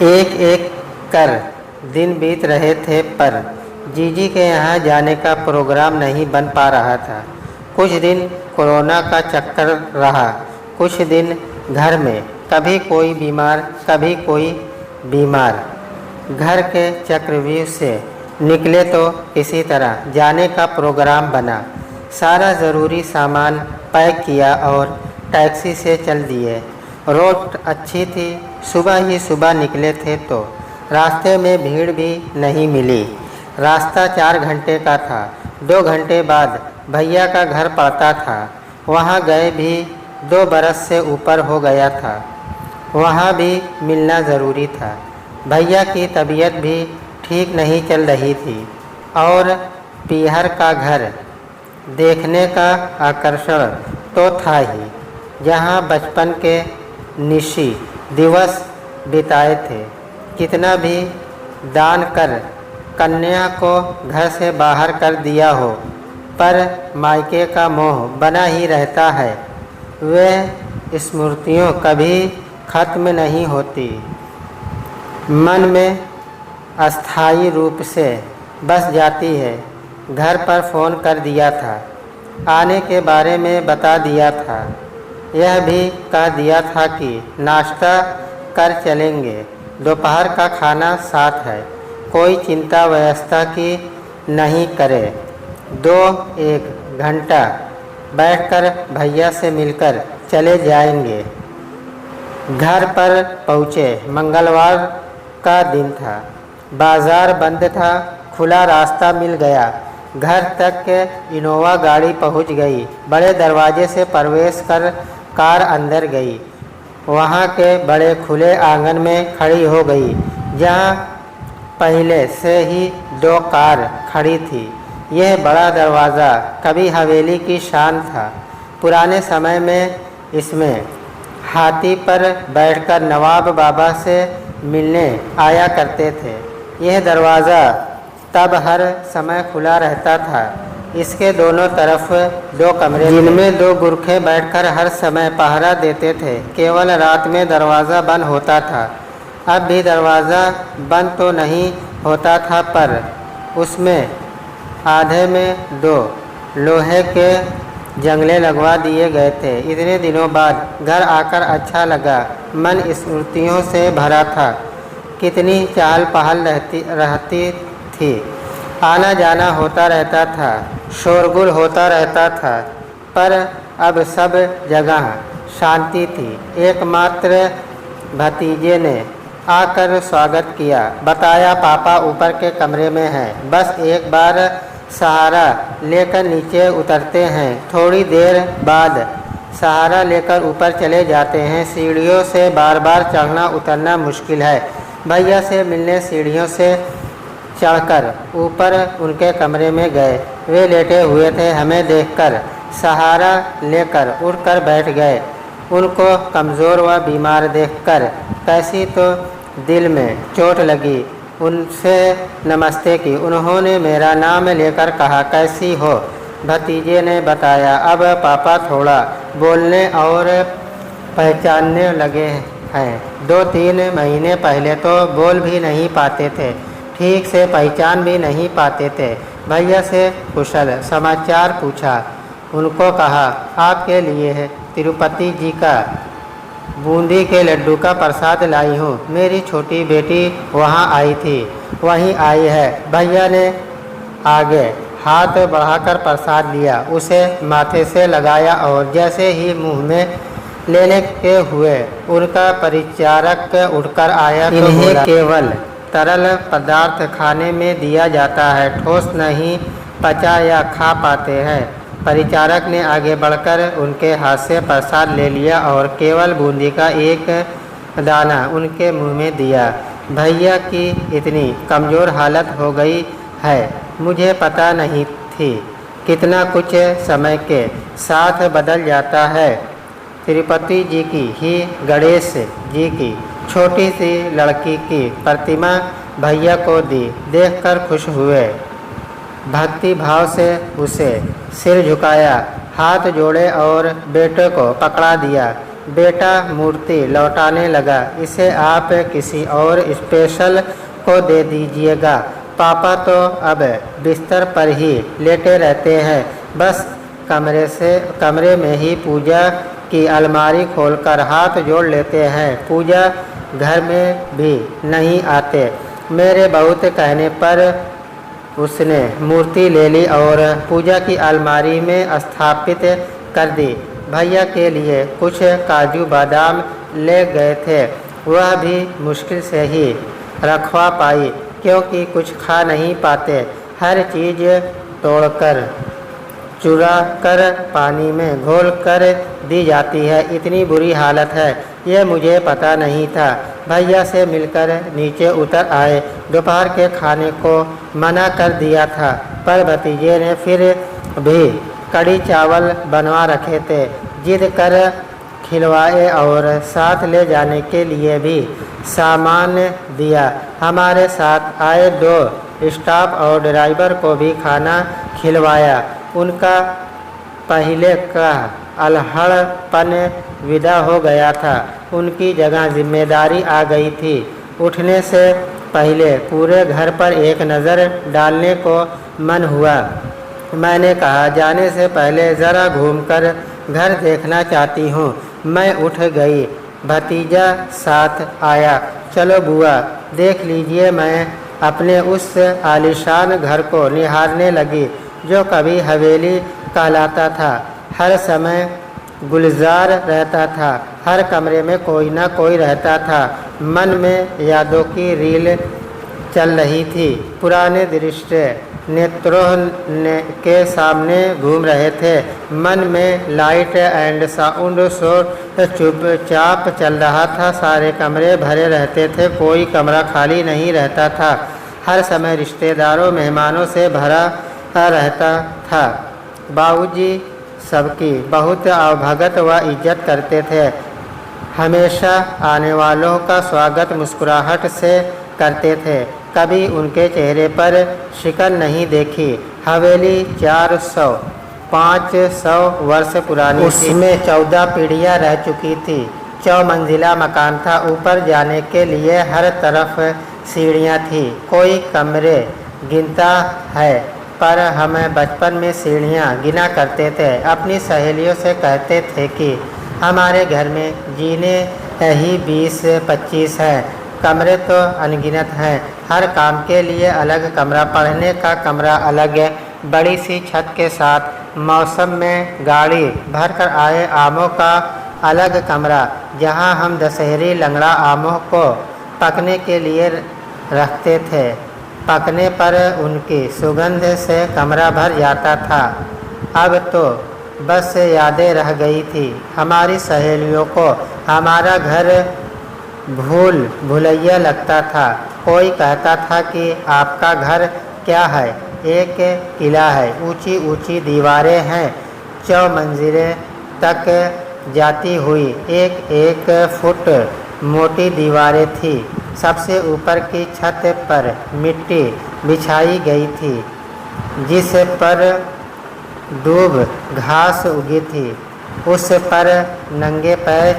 एक एक कर दिन बीत रहे थे, पर जीजी के यहाँ जाने का प्रोग्राम नहीं बन पा रहा था। कुछ दिन कोरोना का चक्कर रहा, कुछ दिन घर में, कभी कोई बीमार कभी कोई बीमार। घर के चक्रव्यूह से निकले तो किसी तरह जाने का प्रोग्राम बना। सारा ज़रूरी सामान पैक किया और टैक्सी से चल दिए। रोड अच्छी थी, सुबह ही सुबह निकले थे तो रास्ते में भीड़ भी नहीं मिली। रास्ता 4 घंटे का था। 2 घंटे बाद भैया का घर पड़ता था। वहाँ गए भी 2 बरस से ऊपर हो गया था। वहाँ भी मिलना ज़रूरी था। भैया की तबीयत भी ठीक नहीं चल रही थी और पीहर का घर देखने का आकर्षण तो था ही, जहाँ बचपन के निशी दिवस बिताए थे। कितना भी दान कर कन्या को घर से बाहर कर दिया हो, पर मायके का मोह बना ही रहता है। वे स्मृतियों कभी खत्म नहीं होती, मन में अस्थायी रूप से बस जाती है। घर पर फ़ोन कर दिया था, आने के बारे में बता दिया था। यह भी कह दिया था कि नाश्ता कर चलेंगे, दोपहर का खाना साथ है, कोई चिंता व्यवस्था की नहीं करे। 2-1 घंटा बैठकर भैया से मिलकर चले जाएंगे। घर पर पहुँचे। मंगलवार का दिन था, बाज़ार बंद था। खुला रास्ता मिल गया। घर तक इनोवा गाड़ी पहुंच गई। बड़े दरवाजे से प्रवेश कर कार अंदर गई। वहां के बड़े खुले आंगन में खड़ी हो गई, जहां पहले से ही 2 कार खड़ी थी। यह बड़ा दरवाज़ा कभी हवेली की शान था। पुराने समय में इसमें हाथी पर बैठकर नवाब बाबा से मिलने आया करते थे। यह दरवाज़ा तब हर समय खुला रहता था। इसके दोनों तरफ 2 कमरे, जिनमें 2 गुरखे बैठकर हर समय पहरा देते थे। केवल रात में दरवाज़ा बंद होता था। अब भी दरवाज़ा बंद तो नहीं होता था, पर उसमें आधे में 2 लोहे के जंगले लगवा दिए गए थे। इतने दिनों बाद घर आकर अच्छा लगा। मन स्मृतियों से भरा था। कितनी चहल पहल रहती थी। आना जाना होता रहता था, शोरगुल होता रहता था, पर अब सब जगह शांति थी। एकमात्र भतीजे ने आकर स्वागत किया। बताया पापा ऊपर के कमरे में हैं, बस एक बार सहारा लेकर नीचे उतरते हैं। थोड़ी देर बाद सहारा लेकर ऊपर चले जाते हैं। सीढ़ियों से बार बार चढ़ना उतरना मुश्किल है। भैया से मिलने सीढ़ियों से चढ़कर ऊपर उनके कमरे में गए। वे लेटे हुए थे। हमें देखकर सहारा लेकर उठकर बैठ गए। उनको कमज़ोर व बीमार देखकर कैसी तो दिल में चोट लगी। उनसे नमस्ते की। उन्होंने मेरा नाम लेकर कहा, कैसी हो? भतीजे ने बताया। अब पापा थोड़ा बोलने और पहचानने लगे हैं। 2-3 महीने पहले तो बोल भी नहीं पाते थे, ठीक से पहचान भी नहीं पाते थे। भैया से कुशल समाचार पूछा। उनको कहा, आपके लिए है तिरुपति जी का बूंदी के लड्डू का प्रसाद लाई हूँ। मेरी छोटी बेटी वहाँ आई थी, वहीं आई है। भैया ने आगे हाथ बढ़ाकर प्रसाद लिया, उसे माथे से लगाया और जैसे ही मुंह में लेने के हुए उनका परिचारक उठकर आया। इन्हें केवल तरल पदार्थ खाने में दिया जाता है, ठोस नहीं पचा या खा पाते हैं। परिचारक ने आगे बढ़कर उनके हाथ से प्रसाद ले लिया और केवल बूंदी का एक दाना उनके मुंह में दिया। भैया की इतनी कमज़ोर हालत हो गई है, मुझे पता नहीं थी। कितना कुछ समय के साथ बदल जाता है। तिरुपति जी की ही गणेश जी की छोटी सी लड़की की प्रतिमा भैया को दी। देखकर खुश हुए। भक्ति भाव से उसे सिर झुकाया, हाथ जोड़े और बेटे को पकड़ा दिया। बेटा मूर्ति लौटाने लगा, इसे आप किसी और स्पेशल को दे दीजिएगा। पापा तो अब बिस्तर पर ही लेटे रहते हैं, बस कमरे में ही पूजा की अलमारी खोलकर हाथ जोड़ लेते हैं। पूजा घर में भी नहीं आते। मेरे बहुत कहने पर उसने मूर्ति ले ली और पूजा की अलमारी में स्थापित कर दी। भैया के लिए कुछ काजू बादाम ले गए थे, वह भी मुश्किल से ही रखवा पाई, क्योंकि कुछ खा नहीं पाते। हर चीज़ तोड़कर चुरा कर पानी में घोल कर दी जाती है। इतनी बुरी हालत है, ये मुझे पता नहीं था। भैया से मिलकर नीचे उतर आए। दोपहर के खाने को मना कर दिया था, पर भतीजे ने फिर भी कड़ी चावल बनवा रखे थे। जिद कर खिलवाए और साथ ले जाने के लिए भी सामान दिया। हमारे साथ आए 2 स्टाफ और ड्राइवर को भी खाना खिलवाया। उनका पहले का अल्हड़पन विदा हो गया था। उनकी जगह जिम्मेदारी आ गई थी। उठने से पहले पूरे घर पर एक नज़र डालने को मन हुआ। मैंने कहा, जाने से पहले ज़रा घूमकर घर देखना चाहती हूँ। मैं उठ गई। भतीजा साथ आया। चलो बुआ, देख लीजिए। मैं अपने उस आलीशान घर को निहारने लगी, जो कभी हवेली कहलाता था। हर समय गुलजार रहता था। हर कमरे में कोई ना कोई रहता था। मन में यादों की रील चल रही थी। पुराने दृश्य नेत्रों के सामने घूम रहे थे। मन में लाइट एंड साउंड शो चुपचाप चल रहा था। सारे कमरे भरे रहते थे, कोई कमरा खाली नहीं रहता था। हर समय रिश्तेदारों मेहमानों से भरा रहता था। बाबूजी सबकी बहुत अवभगत व इज्जत करते थे। हमेशा आने वालों का स्वागत मुस्कुराहट से करते थे। कभी उनके चेहरे पर शिकन नहीं देखी। हवेली 400-500 वर्ष पुरानी थी। उसमें 14 पीढ़ियाँ रह चुकी थी। 4 मंजिला मकान था। ऊपर जाने के लिए हर तरफ सीढ़ियाँ थी। कोई कमरे गिनता है, पर हम बचपन में सीढ़ियाँ गिना करते थे। अपनी सहेलियों से कहते थे कि हमारे घर में जीने ही 20-25 हैं। कमरे तो अनगिनत हैं। हर काम के लिए अलग कमरा, पढ़ने का कमरा अलग, बड़ी सी छत के साथ मौसम में गाड़ी भरकर आए आमों का अलग कमरा, जहां हम दशहरी लंगड़ा आमों को पकने के लिए रखते थे। पकने पर उनकी सुगंध से कमरा भर जाता था। अब तो बस यादें रह गई थी। हमारी सहेलियों को हमारा घर भूल भुलैया लगता था। कोई कहता था कि आपका घर क्या है? एक किला है। ऊंची ऊंची दीवारें हैं, 4 मंजिलें तक जाती हुई। 1-1 फुट मोटी दीवारें थी। सबसे ऊपर की छत पर मिट्टी बिछाई गई थी, जिस पर दूब घास उगी थी। उस पर नंगे पैर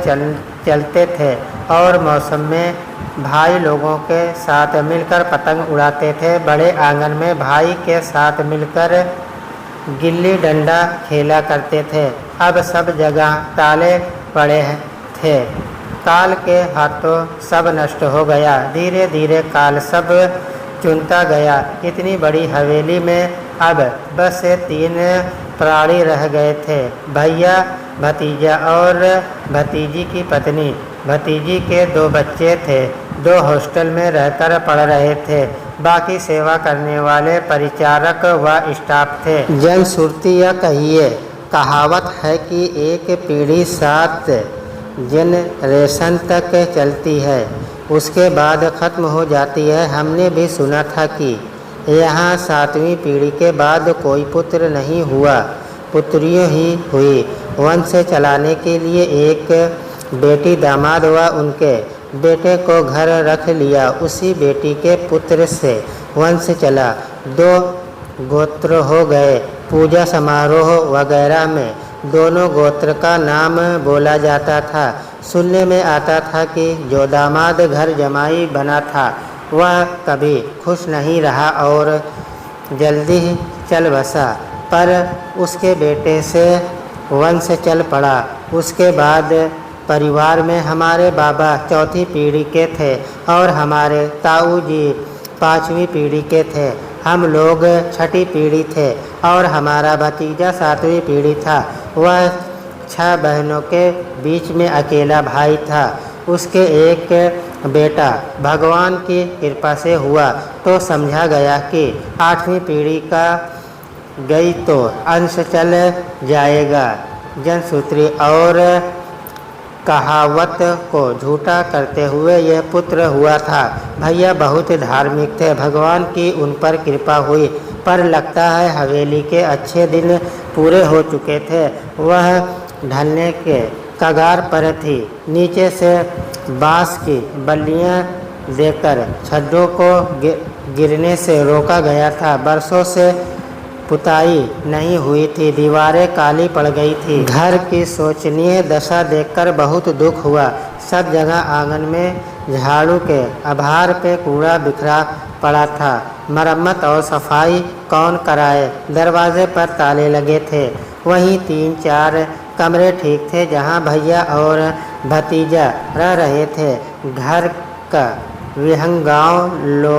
चलते थे और मौसम में भाई लोगों के साथ मिलकर पतंग उड़ाते थे। बड़े आंगन में भाई के साथ मिलकर गिल्ली डंडा खेला करते थे। अब सब जगह ताले पड़े थे। काल के हाथों सब नष्ट हो गया। धीरे धीरे काल सब चुनता गया। इतनी बड़ी हवेली में अब बस 3 प्राणी रह गए थे, भैया, भतीजा और भतीजी की पत्नी। भतीजी के 2 बच्चे थे। 2 हॉस्टल में रहकर पढ़ रहे थे। बाकी सेवा करने वाले परिचारक व स्टाफ थे। जनश्रुति या कहिए कहावत है कि एक पीढ़ी 7 जनरेशन तक चलती है, उसके बाद ख़त्म हो जाती है। हमने भी सुना था कि यहाँ 7वीं पीढ़ी के बाद कोई पुत्र नहीं हुआ, पुत्रियों ही हुई। वंश चलाने के लिए एक बेटी, दामाद व उनके बेटे को घर रख लिया। उसी बेटी के पुत्र से वंश चला। 2 गोत्र हो गए। पूजा समारोह वगैरह में दोनों गोत्र का नाम बोला जाता था। सुनने में आता था कि जो दामाद घर जमाई बना था वह कभी खुश नहीं रहा और जल्दी ही चल बसा, पर उसके बेटे से वंश चल पड़ा। उसके बाद परिवार में हमारे बाबा चौथी पीढ़ी के थे और हमारे ताऊ जी 5वीं पीढ़ी के थे। हम लोग 6ठी पीढ़ी थे और हमारा भतीजा 7वीं पीढ़ी था। वह 6 बहनों के बीच में अकेला भाई था। उसके एक बेटा भगवान की कृपा से हुआ तो समझा गया कि 8वीं पीढ़ी का गई तो अंश चल जाएगा। जनसूत्री और कहावत को झूठा करते हुए यह पुत्र हुआ था। भैया बहुत धार्मिक थे, भगवान की उन पर कृपा हुई, पर लगता है हवेली के अच्छे दिन पूरे हो चुके थे। वह ढलने के कगार पर थी। नीचे से बांस की बल्लियां देकर छज्जों को गिरने से रोका गया था। बरसों से पुताई नहीं हुई थी, दीवारें काली पड़ गई थी। घर की शोचनीय दशा देखकर बहुत दुख हुआ। सब जगह आंगन में झाड़ू के आभार पे कूड़ा बिखरा पड़ा था। मरम्मत और सफाई कौन कराए? दरवाजे पर ताले लगे थे। वहीं 3-4 कमरे ठीक थे जहां भैया और भतीजा रह रहे थे। घर का विहंगावलोकन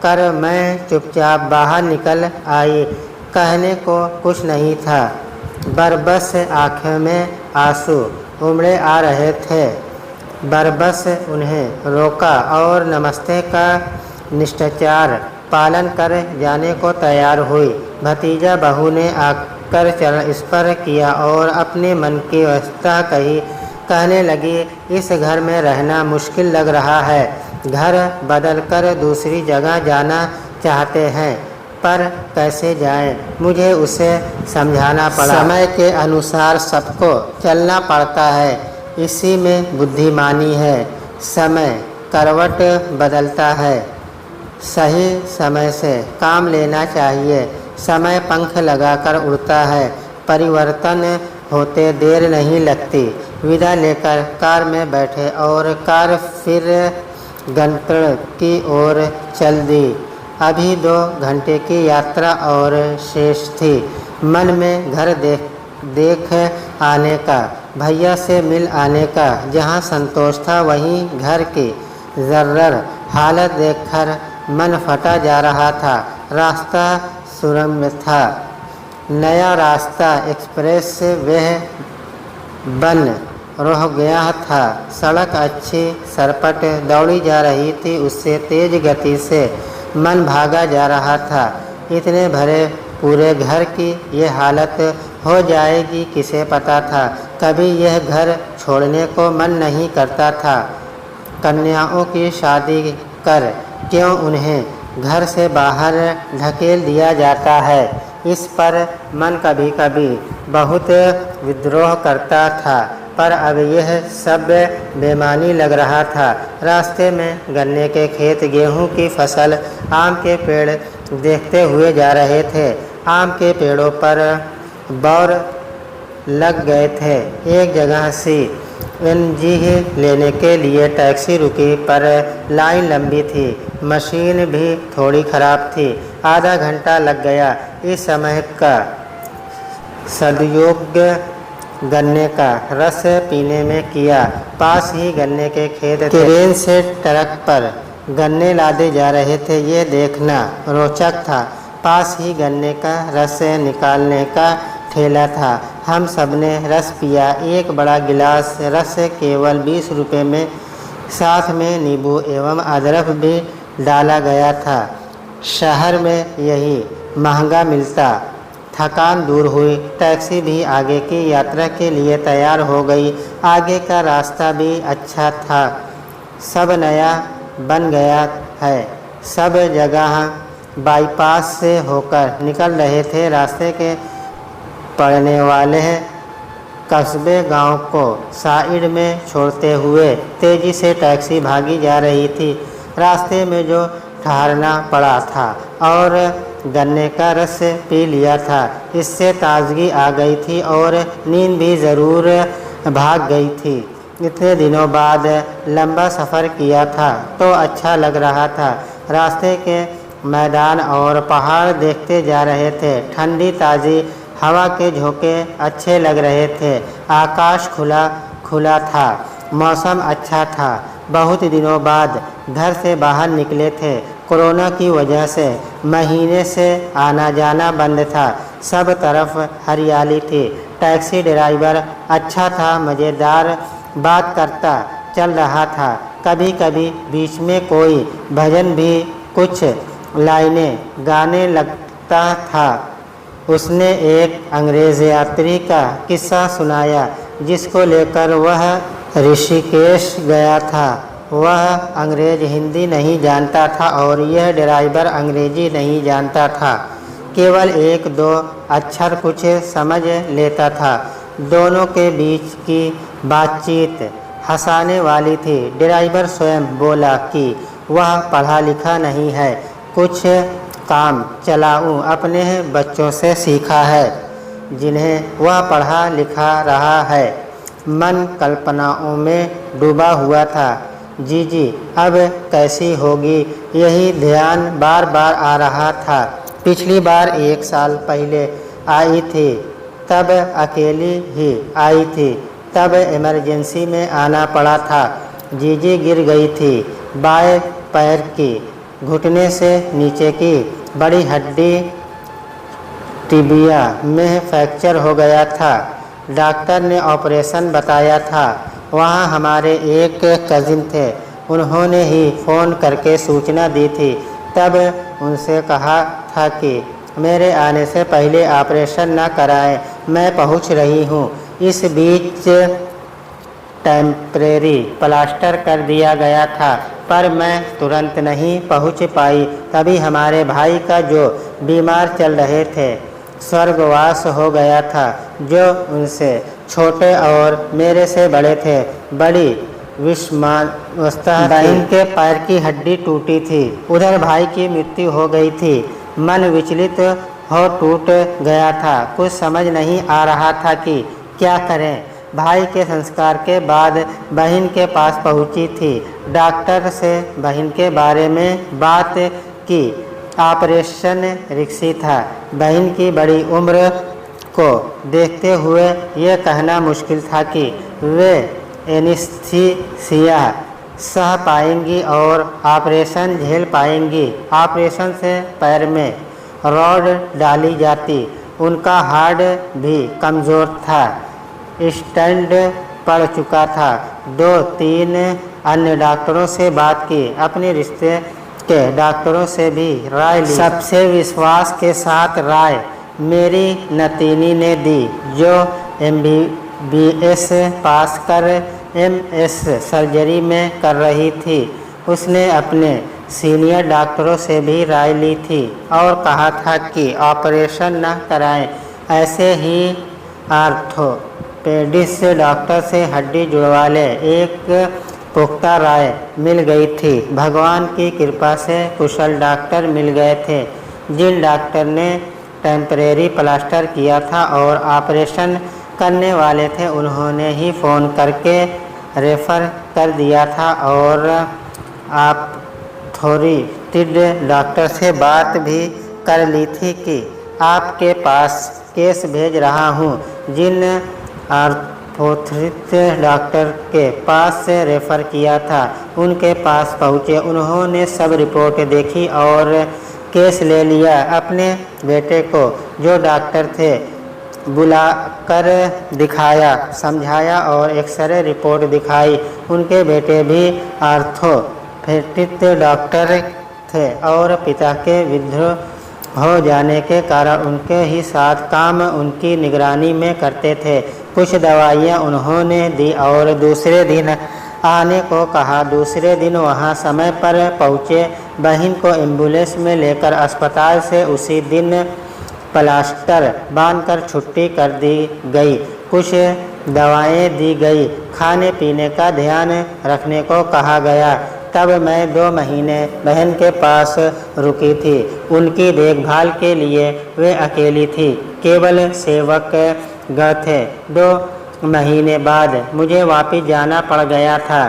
कर मैं चुपचाप बाहर निकल आई। कहने को कुछ नहीं था, बरबस आँखों में आंसू उमड़े आ रहे थे। बरबस उन्हें रोका और नमस्ते का निष्ठाचार पालन कर जाने को तैयार हुई। भतीजा बहू ने आकर चरण स्पर्श किया और अपने मन की अवस्था कहने लगी, इस घर में रहना मुश्किल लग रहा है। घर बदलकर दूसरी जगह जाना चाहते हैं, पर कैसे जाएं? मुझे उसे समझाना पड़ा। समय के अनुसार सबको चलना पड़ता है, इसी में बुद्धिमानी है। समय करवट बदलता है, सही समय से काम लेना चाहिए। समय पंख लगाकर उड़ता है, परिवर्तन होते देर नहीं लगती। विदा लेकर कार में बैठे और कार फिर गंतव्य की ओर चल दी। अभी 2 घंटे की यात्रा और शेष थी। मन में घर देख आने का, भैया से मिल आने का जहाँ संतोष था, वहीं घर की जर्रर हालत देखकर मन फटा जा रहा था। रास्ता सुरम्य था। नया रास्ता एक्सप्रेस वे बन रह गया था। सड़क अच्छी सरपट दौड़ी जा रही थी, उससे तेज गति से मन भागा जा रहा था। इतने भरे पूरे घर की ये हालत हो जाएगी किसे पता था। कभी यह घर छोड़ने को मन नहीं करता था। कन्याओं की शादी कर क्यों उन्हें घर से बाहर ढकेल दिया जाता है, इस पर मन कभी कभी बहुत विद्रोह करता था, पर अब यह सब बेमानी लग रहा था। रास्ते में गन्ने के खेत, गेहूं की फसल, आम के पेड़ देखते हुए जा रहे थे। आम के पेड़ों पर बौर लग गए थे। एक जगह CNG लेने के लिए टैक्सी रुकी, पर लाइन लंबी थी। मशीन भी थोड़ी ख़राब थी। आधा घंटा लग गया। इस समय का सदुपयोग गन्ने का रस पीने में किया। पास ही गन्ने के खेत थे। ट्रेन से ट्रक पर गन्ने लादे जा रहे थे, ये देखना रोचक था। पास ही गन्ने का रस निकालने का ठेला था। हम सबने रस पिया। एक बड़ा गिलास रस केवल 20 रुपये में, साथ में नींबू एवं अदरक भी डाला गया था। शहर में यही महंगा मिलता। थकान दूर हुई। टैक्सी भी आगे की यात्रा के लिए तैयार हो गई। आगे का रास्ता भी अच्छा था। सब नया बन गया है। सब जगह बाईपास से होकर निकल रहे थे। रास्ते के पड़ने वाले कस्बे गांव को साइड में छोड़ते हुए तेज़ी से टैक्सी भागी जा रही थी। रास्ते में जो ठहरना पड़ा था और गन्ने का रस पी लिया था, इससे ताजगी आ गई थी और नींद भी ज़रूर भाग गई थी। इतने दिनों बाद लंबा सफ़र किया था तो अच्छा लग रहा था। रास्ते के मैदान और पहाड़ देखते जा रहे थे। ठंडी ताज़ी हवा के झोंके अच्छे लग रहे थे। आकाश खुला खुला था। मौसम अच्छा था। बहुत दिनों बाद घर से बाहर निकले थे। कोरोना की वजह से महीने से आना जाना बंद था। सब तरफ हरियाली थी। टैक्सी ड्राइवर अच्छा था, मज़ेदार बात करता चल रहा था। कभी कभी बीच में कोई भजन भी कुछ लाइनें गाने लगता था। उसने एक अंग्रेज़ यात्री का किस्सा सुनाया जिसको लेकर वह ऋषिकेश गया था। वह अंग्रेज़ हिंदी नहीं जानता था और यह ड्राइवर अंग्रेज़ी नहीं जानता था। केवल एक दो अक्षर कुछ समझ लेता था। दोनों के बीच की बातचीत हंसाने वाली थी। ड्राइवर स्वयं बोला कि वह पढ़ा लिखा नहीं है, कुछ काम चलाऊं अपने बच्चों से सीखा है जिन्हें वह पढ़ा लिखा रहा है। मन कल्पनाओं में डूबा हुआ था। जीजी अब कैसी होगी, यही ध्यान बार बार आ रहा था। पिछली बार 1 साल पहले आई थी, तब अकेली ही आई थी। तब इमरजेंसी में आना पड़ा था। जीजी गिर गई थी। बाएं पैर की घुटने से नीचे की बड़ी हड्डी टिबिया में फ्रैक्चर हो गया था। डॉक्टर ने ऑपरेशन बताया था। वहाँ हमारे एक कज़िन थे, उन्होंने ही फ़ोन करके सूचना दी थी। तब उनसे कहा था कि मेरे आने से पहले ऑपरेशन न कराएं, मैं पहुँच रही हूँ। इस बीच टेम्परेरी प्लास्टर कर दिया गया था, पर मैं तुरंत नहीं पहुँच पाई। तभी हमारे भाई का जो बीमार चल रहे थे स्वर्गवास हो गया था, जो उनसे छोटे और मेरे से बड़े थे। बड़ी विषमावस्था थी। बहन के पैर की हड्डी टूटी थी। उधर भाई की मृत्यु हो गई थी। मन विचलित हो टूट गया था। कुछ समझ नहीं आ रहा था कि क्या करें। भाई के संस्कार के बाद बहन के पास पहुंची थी। डॉक्टर से बहन के बारे में बात की। ऑपरेशन रिस्की था। बहन की बड़ी उम्र को देखते हुए यह कहना मुश्किल था कि वे एनेस्थीसिया सह पाएंगी और ऑपरेशन झेल पाएंगी। ऑपरेशन से पैर में रॉड डाली जाती। उनका हार्ट भी कमज़ोर था। स्टैंड पड़ चुका था। 2-3 अन्य डॉक्टरों से बात की। अपने रिश्ते के डॉक्टरों से भी राय ली। सबसे विश्वास के साथ राय मेरी नतीनी ने दी, जो MBBS पास कर MS सर्जरी में कर रही थी। उसने अपने सीनियर डॉक्टरों से भी राय ली थी और कहा था कि ऑपरेशन न कराएं। ऐसे ही आर्थोपेडिस डॉक्टर से हड्डी जुड़वा ले। एक पुख्ता राय मिल गई थी। भगवान की कृपा से कुशल डॉक्टर मिल गए थे। जिन डॉक्टर ने टेम्परेरी प्लास्टर किया था और ऑपरेशन करने वाले थे, उन्होंने ही फ़ोन करके रेफ़र कर दिया था और आप अथॉरिटीड डॉक्टर से बात भी कर ली थी कि आपके पास केस भेज रहा हूँ। जिन अथॉरिटीड डॉक्टर के पास से रेफ़र किया था, उनके पास पहुँचे। उन्होंने सब रिपोर्ट देखी और केस ले लिया। अपने बेटे को, जो डॉक्टर थे, बुलाकर दिखाया, समझाया और एक्सरे रिपोर्ट दिखाई। उनके बेटे भी ऑर्थोपेडिक डॉक्टर थे और पिता के विधवा हो जाने के कारण उनके ही साथ काम उनकी निगरानी में करते थे। कुछ दवाइयाँ उन्होंने दी और दूसरे दिन आने को कहा। दूसरे दिन वहाँ समय पर पहुँचे। बहन को एम्बुलेंस में लेकर अस्पताल से उसी दिन प्लास्टर बांधकर छुट्टी कर दी गई। कुछ दवाएं दी गई। खाने पीने का ध्यान रखने को कहा गया। तब मैं 2 महीने बहन के पास रुकी थी। उनकी देखभाल के लिए वे अकेली थी। केवल सेवक गए थे। 2 महीने बाद मुझे वापस जाना पड़ गया था।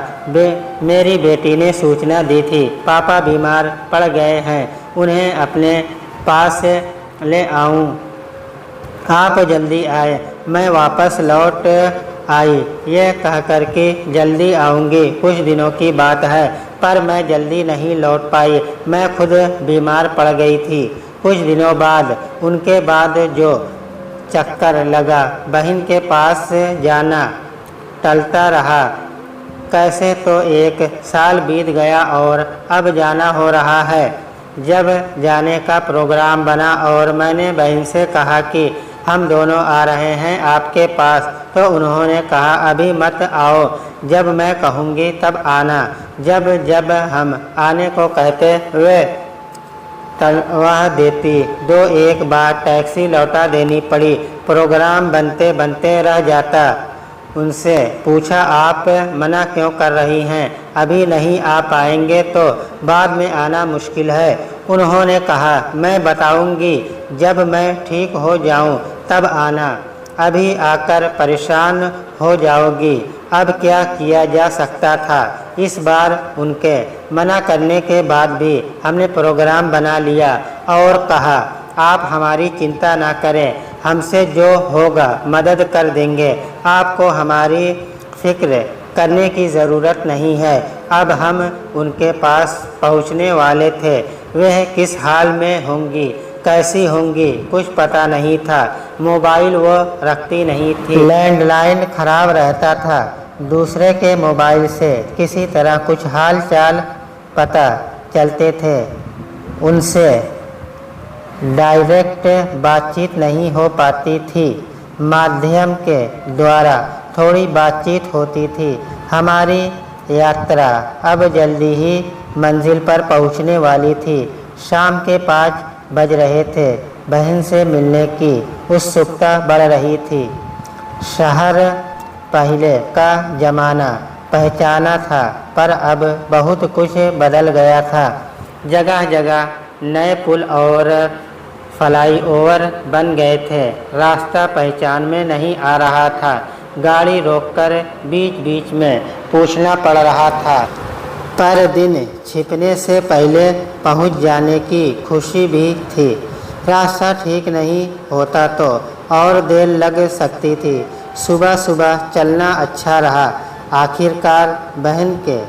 मेरी बेटी ने सूचना दी थी, पापा बीमार पड़ गए हैं, उन्हें अपने पास ले आऊं, आप जल्दी आए। मैं वापस लौट आई, यह कहकर कि जल्दी आऊँगी, कुछ दिनों की बात है, पर मैं जल्दी नहीं लौट पाई। मैं खुद बीमार पड़ गई थी। कुछ दिनों बाद उनके बाद जो चक्कर लगा, बहन के पास जाना टलता रहा। कैसे तो 1 साल बीत गया और अब जाना हो रहा है। जब जाने का प्रोग्राम बना और मैंने बहन से कहा कि हम दोनों आ रहे हैं आपके पास, तो उन्होंने कहा अभी मत आओ, जब मैं कहूँगी तब आना। जब हम आने को कहते वे तलवार देती, 2-1 बार टैक्सी लौटा देनी पड़ी। प्रोग्राम बनते बनते रह जाता। उनसे पूछा, आप मना क्यों कर रही हैं? अभी नहीं आ पाएंगे तो बाद में आना मुश्किल है। उन्होंने कहा, मैं बताऊंगी, जब मैं ठीक हो जाऊं तब आना, अभी आकर परेशान हो जाओगी। अब क्या किया जा सकता था। इस बार उनके मना करने के बाद भी हमने प्रोग्राम बना लिया और कहा, आप हमारी चिंता ना करें, हमसे जो होगा मदद कर देंगे, आपको हमारी फिक्र करने की ज़रूरत नहीं है। अब हम उनके पास पहुंचने वाले थे। वह किस हाल में होंगी, कैसी होंगी, कुछ पता नहीं था। मोबाइल वो रखती नहीं थी, लैंडलाइन खराब रहता था। दूसरे के मोबाइल से किसी तरह कुछ हाल चाल पता चलते थे। उनसे डायरेक्ट बातचीत नहीं हो पाती थी, माध्यम के द्वारा थोड़ी बातचीत होती थी। हमारी यात्रा अब जल्दी ही मंजिल पर पहुंचने वाली थी। शाम के 5 बज रहे थे। बहन से मिलने की उत्सुकता बढ़ रही थी। शहर पहले का ज़माना पहचाना था, पर अब बहुत कुछ बदल गया था। जगह जगह नए पुल और फ्लाईओवर बन गए थे। रास्ता पहचान में नहीं आ रहा था। गाड़ी रोककर बीच बीच में पूछना पड़ रहा था। पर दिन छिपने से पहले पहुंच जाने की खुशी भी थी। रास्ता ठीक नहीं होता तो और देर लग सकती थी। सुबह सुबह चलना अच्छा रहा। आखिरकार बहन के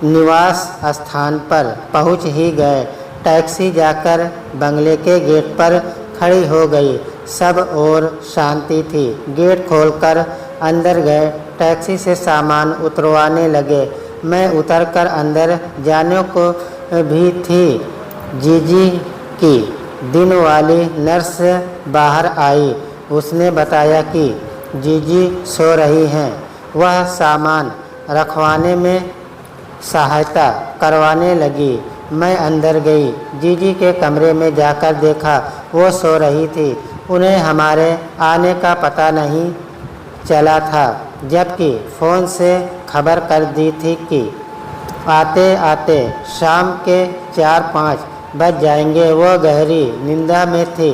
निवास स्थान पर पहुंच ही गए। टैक्सी जाकर बंगले के गेट पर खड़ी हो गई। सब और शांति थी। गेट खोलकर अंदर गए। टैक्सी से सामान उतरवाने लगे। मैं उतरकर अंदर जाने को भी थी। जीजी की दिन वाली नर्स बाहर आई। उसने बताया कि जीजी सो रही हैं। वह सामान रखवाने में सहायता करवाने लगी। मैं अंदर गई। जीजी के कमरे में जाकर देखा, वो सो रही थी। उन्हें हमारे आने का पता नहीं चला था, जबकि फ़ोन से खबर कर दी थी कि आते आते शाम के 4-5 बज जाएंगे। वो गहरी निंदा में थी,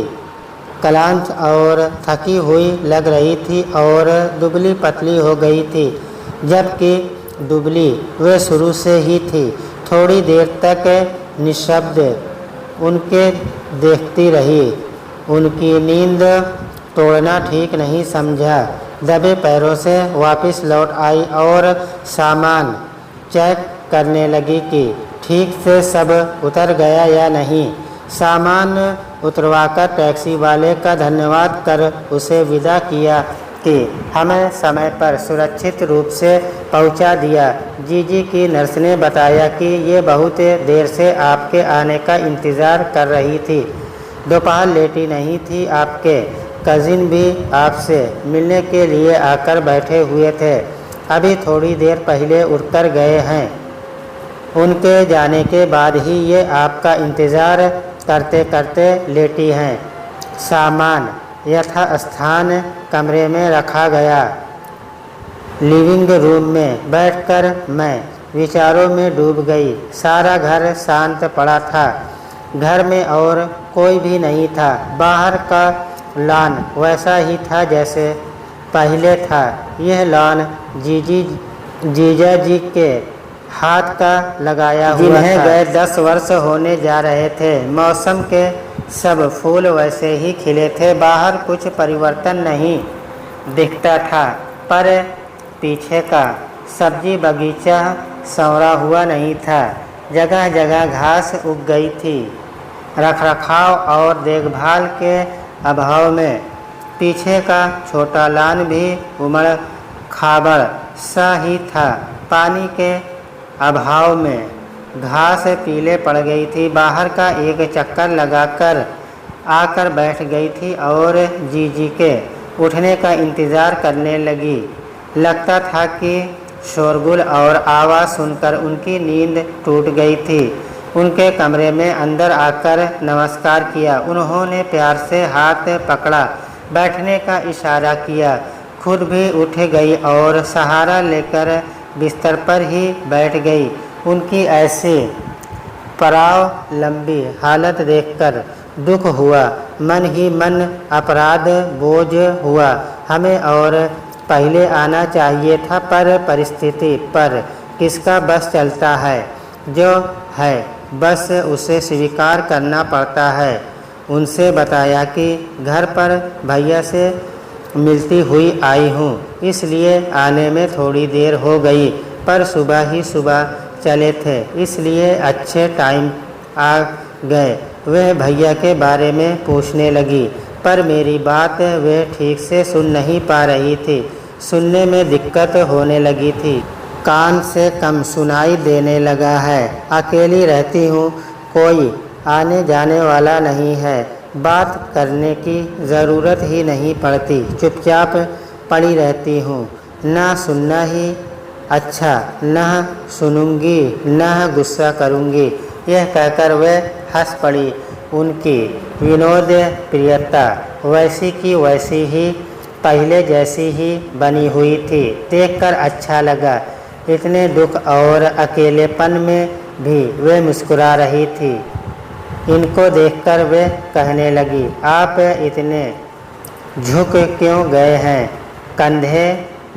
क्लांत और थकी हुई लग रही थी और दुबली पतली हो गई थी, जबकि दुबली वे शुरू से ही थी। थोड़ी देर तक निशब्द उनके देखती रही। उनकी नींद तोड़ना ठीक नहीं समझा। दबे पैरों से वापस लौट आई और सामान चेक करने लगी कि ठीक से सब उतर गया या नहीं। सामान उतरवाकर टैक्सी वाले का धन्यवाद कर उसे विदा किया कि हमें समय पर सुरक्षित रूप से पहुंचा दिया। जीजी की नर्स ने बताया कि ये बहुत देर से आपके आने का इंतज़ार कर रही थी। दोपहर लेटी नहीं थी। आपके कज़िन भी आपसे मिलने के लिए आकर बैठे हुए थे। अभी थोड़ी देर पहले उठकर गए हैं। उनके जाने के बाद ही ये आपका इंतज़ार करते करते लेटी हैं। सामान यथास्थान कमरे में रखा गया। लिविंग रूम में बैठकर मैं विचारों में डूब गई। सारा घर शांत पड़ा था। घर में और कोई भी नहीं था। बाहर का लॉन वैसा ही था जैसे पहले था। यह लॉन जीजा जी के हाथ का लगाया हुआ था, जिन्हें गए 10 वर्ष होने जा रहे थे। मौसम के सब फूल वैसे ही खिले थे, बाहर कुछ परिवर्तन नहीं दिखता था, पर पीछे का सब्जी बगीचा संवरा हुआ नहीं था। जगह जगह घास उग गई थी। रखरखाव और देखभाल के अभाव में पीछे का छोटा लॉन भी उमड़ खाबड़ सा ही था। पानी के अभाव में घास पीले पड़ गई थी। बाहर का एक चक्कर लगाकर आकर बैठ गई थी और जीजी के उठने का इंतज़ार करने लगी। लगता था कि शोरगुल और आवाज़ सुनकर उनकी नींद टूट गई थी। उनके कमरे में अंदर आकर नमस्कार किया। उन्होंने प्यार से हाथ पकड़ा, बैठने का इशारा किया। खुद भी उठ गई और सहारा लेकर बिस्तर पर ही बैठ गई। उनकी ऐसी पड़ाव लंबी हालत देखकर दुख हुआ। मन ही मन अपराध बोझ हुआ। हमें और पहले आना चाहिए था, पर परिस्थिति पर किसका बस चलता है। जो है बस उसे स्वीकार करना पड़ता है। उनसे बताया कि घर पर भैया से मिलती हुई आई हूँ, इसलिए आने में थोड़ी देर हो गई, पर सुबह ही सुबह चले थे, इसलिए अच्छे टाइम आ गए। वह भैया के बारे में पूछने लगी, पर मेरी बात वे ठीक से सुन नहीं पा रही थी। सुनने में दिक्कत होने लगी थी। कान से कम सुनाई देने लगा है। अकेली रहती हूँ, कोई आने जाने वाला नहीं है। बात करने की ज़रूरत ही नहीं पड़ती। चुपचाप पड़ी रहती हूँ। ना सुनना ही अच्छा, न सुनूंगी न गुस्सा करूंगी। यह कहकर वह हंस पड़ी। उनकी विनोद प्रियता वैसी की वैसी ही, पहले जैसी ही बनी हुई थी। देखकर अच्छा लगा। इतने दुख और अकेलेपन में भी वे मुस्कुरा रही थी। इनको देखकर वे कहने लगी, आप इतने झुक क्यों गए हैं? कंधे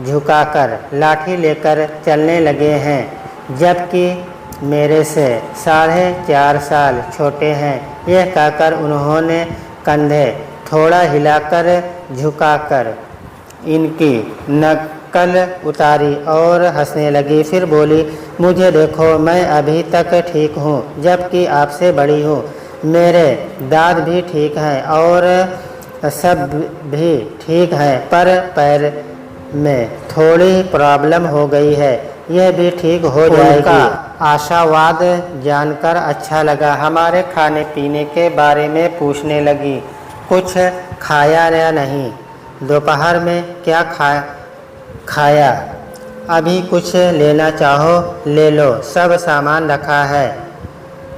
झुकाकर लाठी लेकर चलने लगे हैं, जबकि मेरे से 4.5 साल छोटे हैं। यह कहकर उन्होंने कंधे थोड़ा हिलाकर झुकाकर इनकी नकल उतारी और हंसने लगी। फिर बोली, मुझे देखो, मैं अभी तक ठीक हूँ, जबकि आपसे बड़ी हूँ। मेरे दांत भी ठीक हैं और सब भी ठीक है, पर पैर में थोड़ी प्रॉब्लम हो गई है, यह भी ठीक हो जाएगी। उनका आशावाद जानकर अच्छा लगा। हमारे खाने पीने के बारे में पूछने लगी। कुछ खाया या नहीं? दोपहर में क्या खाया? अभी कुछ लेना चाहो ले लो, सब सामान रखा है।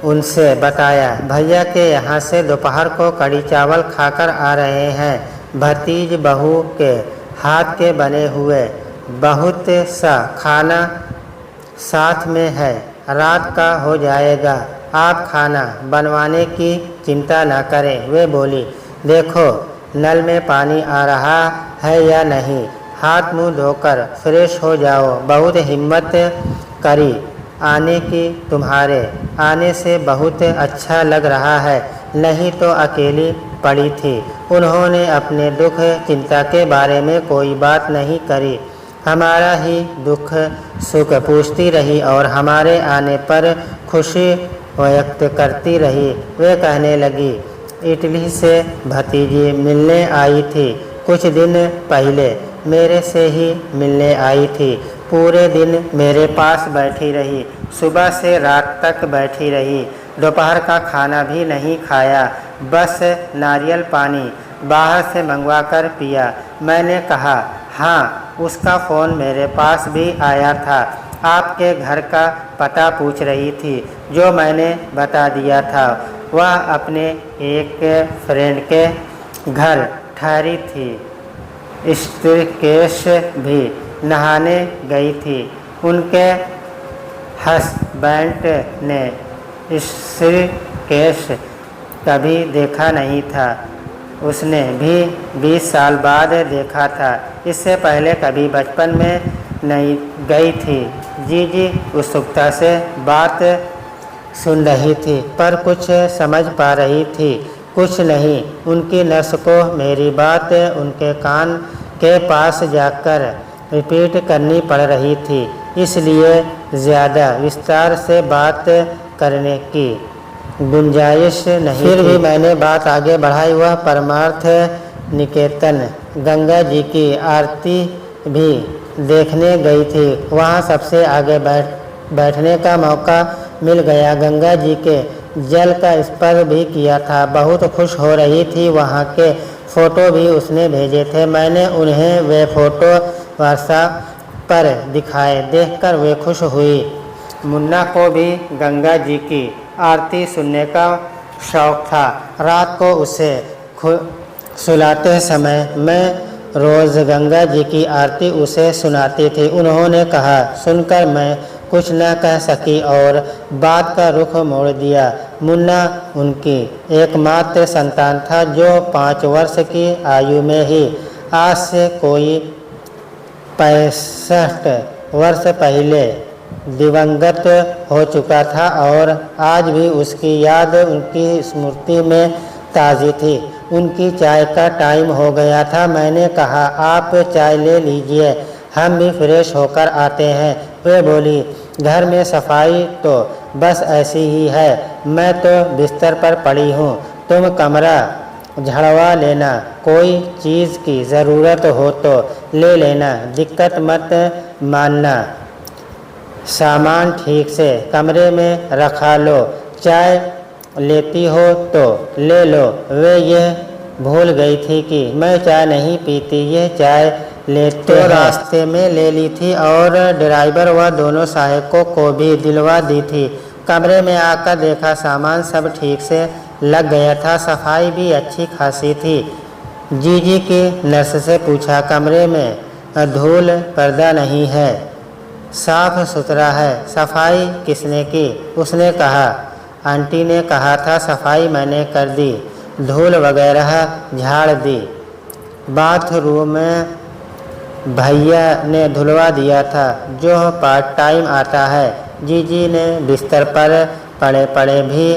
उनसे बताया, भैया के यहाँ से दोपहर को कड़ी चावल खाकर आ रहे हैं। भतीज बहू के हाथ के बने हुए बहुत सा खाना साथ में है। रात का हो जाएगा, आप खाना बनवाने की चिंता न करें। वे बोली, देखो नल में पानी आ रहा है या नहीं, हाथ मुंह धोकर फ्रेश हो जाओ। बहुत हिम्मत करी आने की, तुम्हारे आने से बहुत अच्छा लग रहा है, नहीं तो अकेली पड़ी थी। उन्होंने अपने दुख चिंता के बारे में कोई बात नहीं करी। हमारा ही दुख सुख पूछती रही और हमारे आने पर खुशी व्यक्त करती रही। वे कहने लगी, इटली से भतीजी मिलने आई थी, कुछ दिन पहले मेरे से ही मिलने आई थी। पूरे दिन मेरे पास बैठी रही, सुबह से रात तक बैठी रही। दोपहर का खाना भी नहीं खाया, बस नारियल पानी बाहर से मंगवा कर पिया। मैंने कहा, हाँ, उसका फ़ोन मेरे पास भी आया था। आपके घर का पता पूछ रही थी, जो मैंने बता दिया था। वह अपने एक फ्रेंड के घर ठहरी थी। ऋषिकेश भी नहाने गई थी। उनके हस्बैंड ने ऋषिकेश कभी देखा नहीं था। उसने भी 20 साल बाद देखा था। इससे पहले कभी बचपन में नहीं गई थी। जीजी उत्सुकता से बात सुन रही थी, पर कुछ समझ पा रही थी, कुछ नहीं। उनकी नर्स को मेरी बात उनके कान के पास जाकर रिपीट करनी पड़ रही थी, इसलिए ज़्यादा विस्तार से बात करने की गुंजाइश नहीं। फिर भी मैंने बात आगे बढ़ाई। वह परमार्थ निकेतन गंगा जी की आरती भी देखने गई थी। वहाँ सबसे आगे बैठने का मौका मिल गया। गंगा जी के जल का स्पर्श भी किया था। बहुत खुश हो रही थी। वहाँ के फ़ोटो भी उसने भेजे थे। मैंने उन्हें वे फ़ोटो व्हाट्सएप पर दिखाए। देखकर वे खुश हुई। मुन्ना को भी गंगा जी की आरती सुनने का शौक़ था। रात को उसे सुलाते समय मैं रोज़ गंगा जी की आरती उसे सुनाती थी। उन्होंने कहा सुनकर मैं कुछ न कह सकी और बात का रुख मोड़ दिया। मुन्ना उनकी एकमात्र संतान था, जो 5 वर्ष की आयु में ही आज से कोई 65 वर्ष पहले दिवंगत हो चुका था और आज भी उसकी याद उनकी स्मृति में ताज़ी थी। उनकी चाय का टाइम हो गया था। मैंने कहा आप चाय ले लीजिए, हम भी फ्रेश होकर आते हैं। वे बोली घर में सफाई तो बस ऐसी ही है, मैं तो बिस्तर पर पड़ी हूँ, तुम कमरा झड़वा लेना, कोई चीज़ की ज़रूरत हो तो ले लेना, दिक्कत मत मानना, सामान ठीक से कमरे में रखा लो, चाय लेती हो तो ले लो। वे यह भूल गई थी कि मैं चाय नहीं पीती, ये चाय लेते तो रास्ते में ले ली थी और ड्राइवर व दोनों सहायकों को भी दिलवा दी थी। कमरे में आकर देखा सामान सब ठीक से लग गया था, सफाई भी अच्छी खासी थी। जीजी की नर्स से पूछा कमरे में धूल पर्दा नहीं है, साफ सुथरा है, सफाई किसने की? उसने कहा आंटी ने कहा था, सफाई मैंने कर दी, धूल वगैरह झाड़ दी, बाथरूम में भैया ने धुलवा दिया था, जो पार्ट टाइम आता है। जीजी ने बिस्तर पर पड़े पड़े भी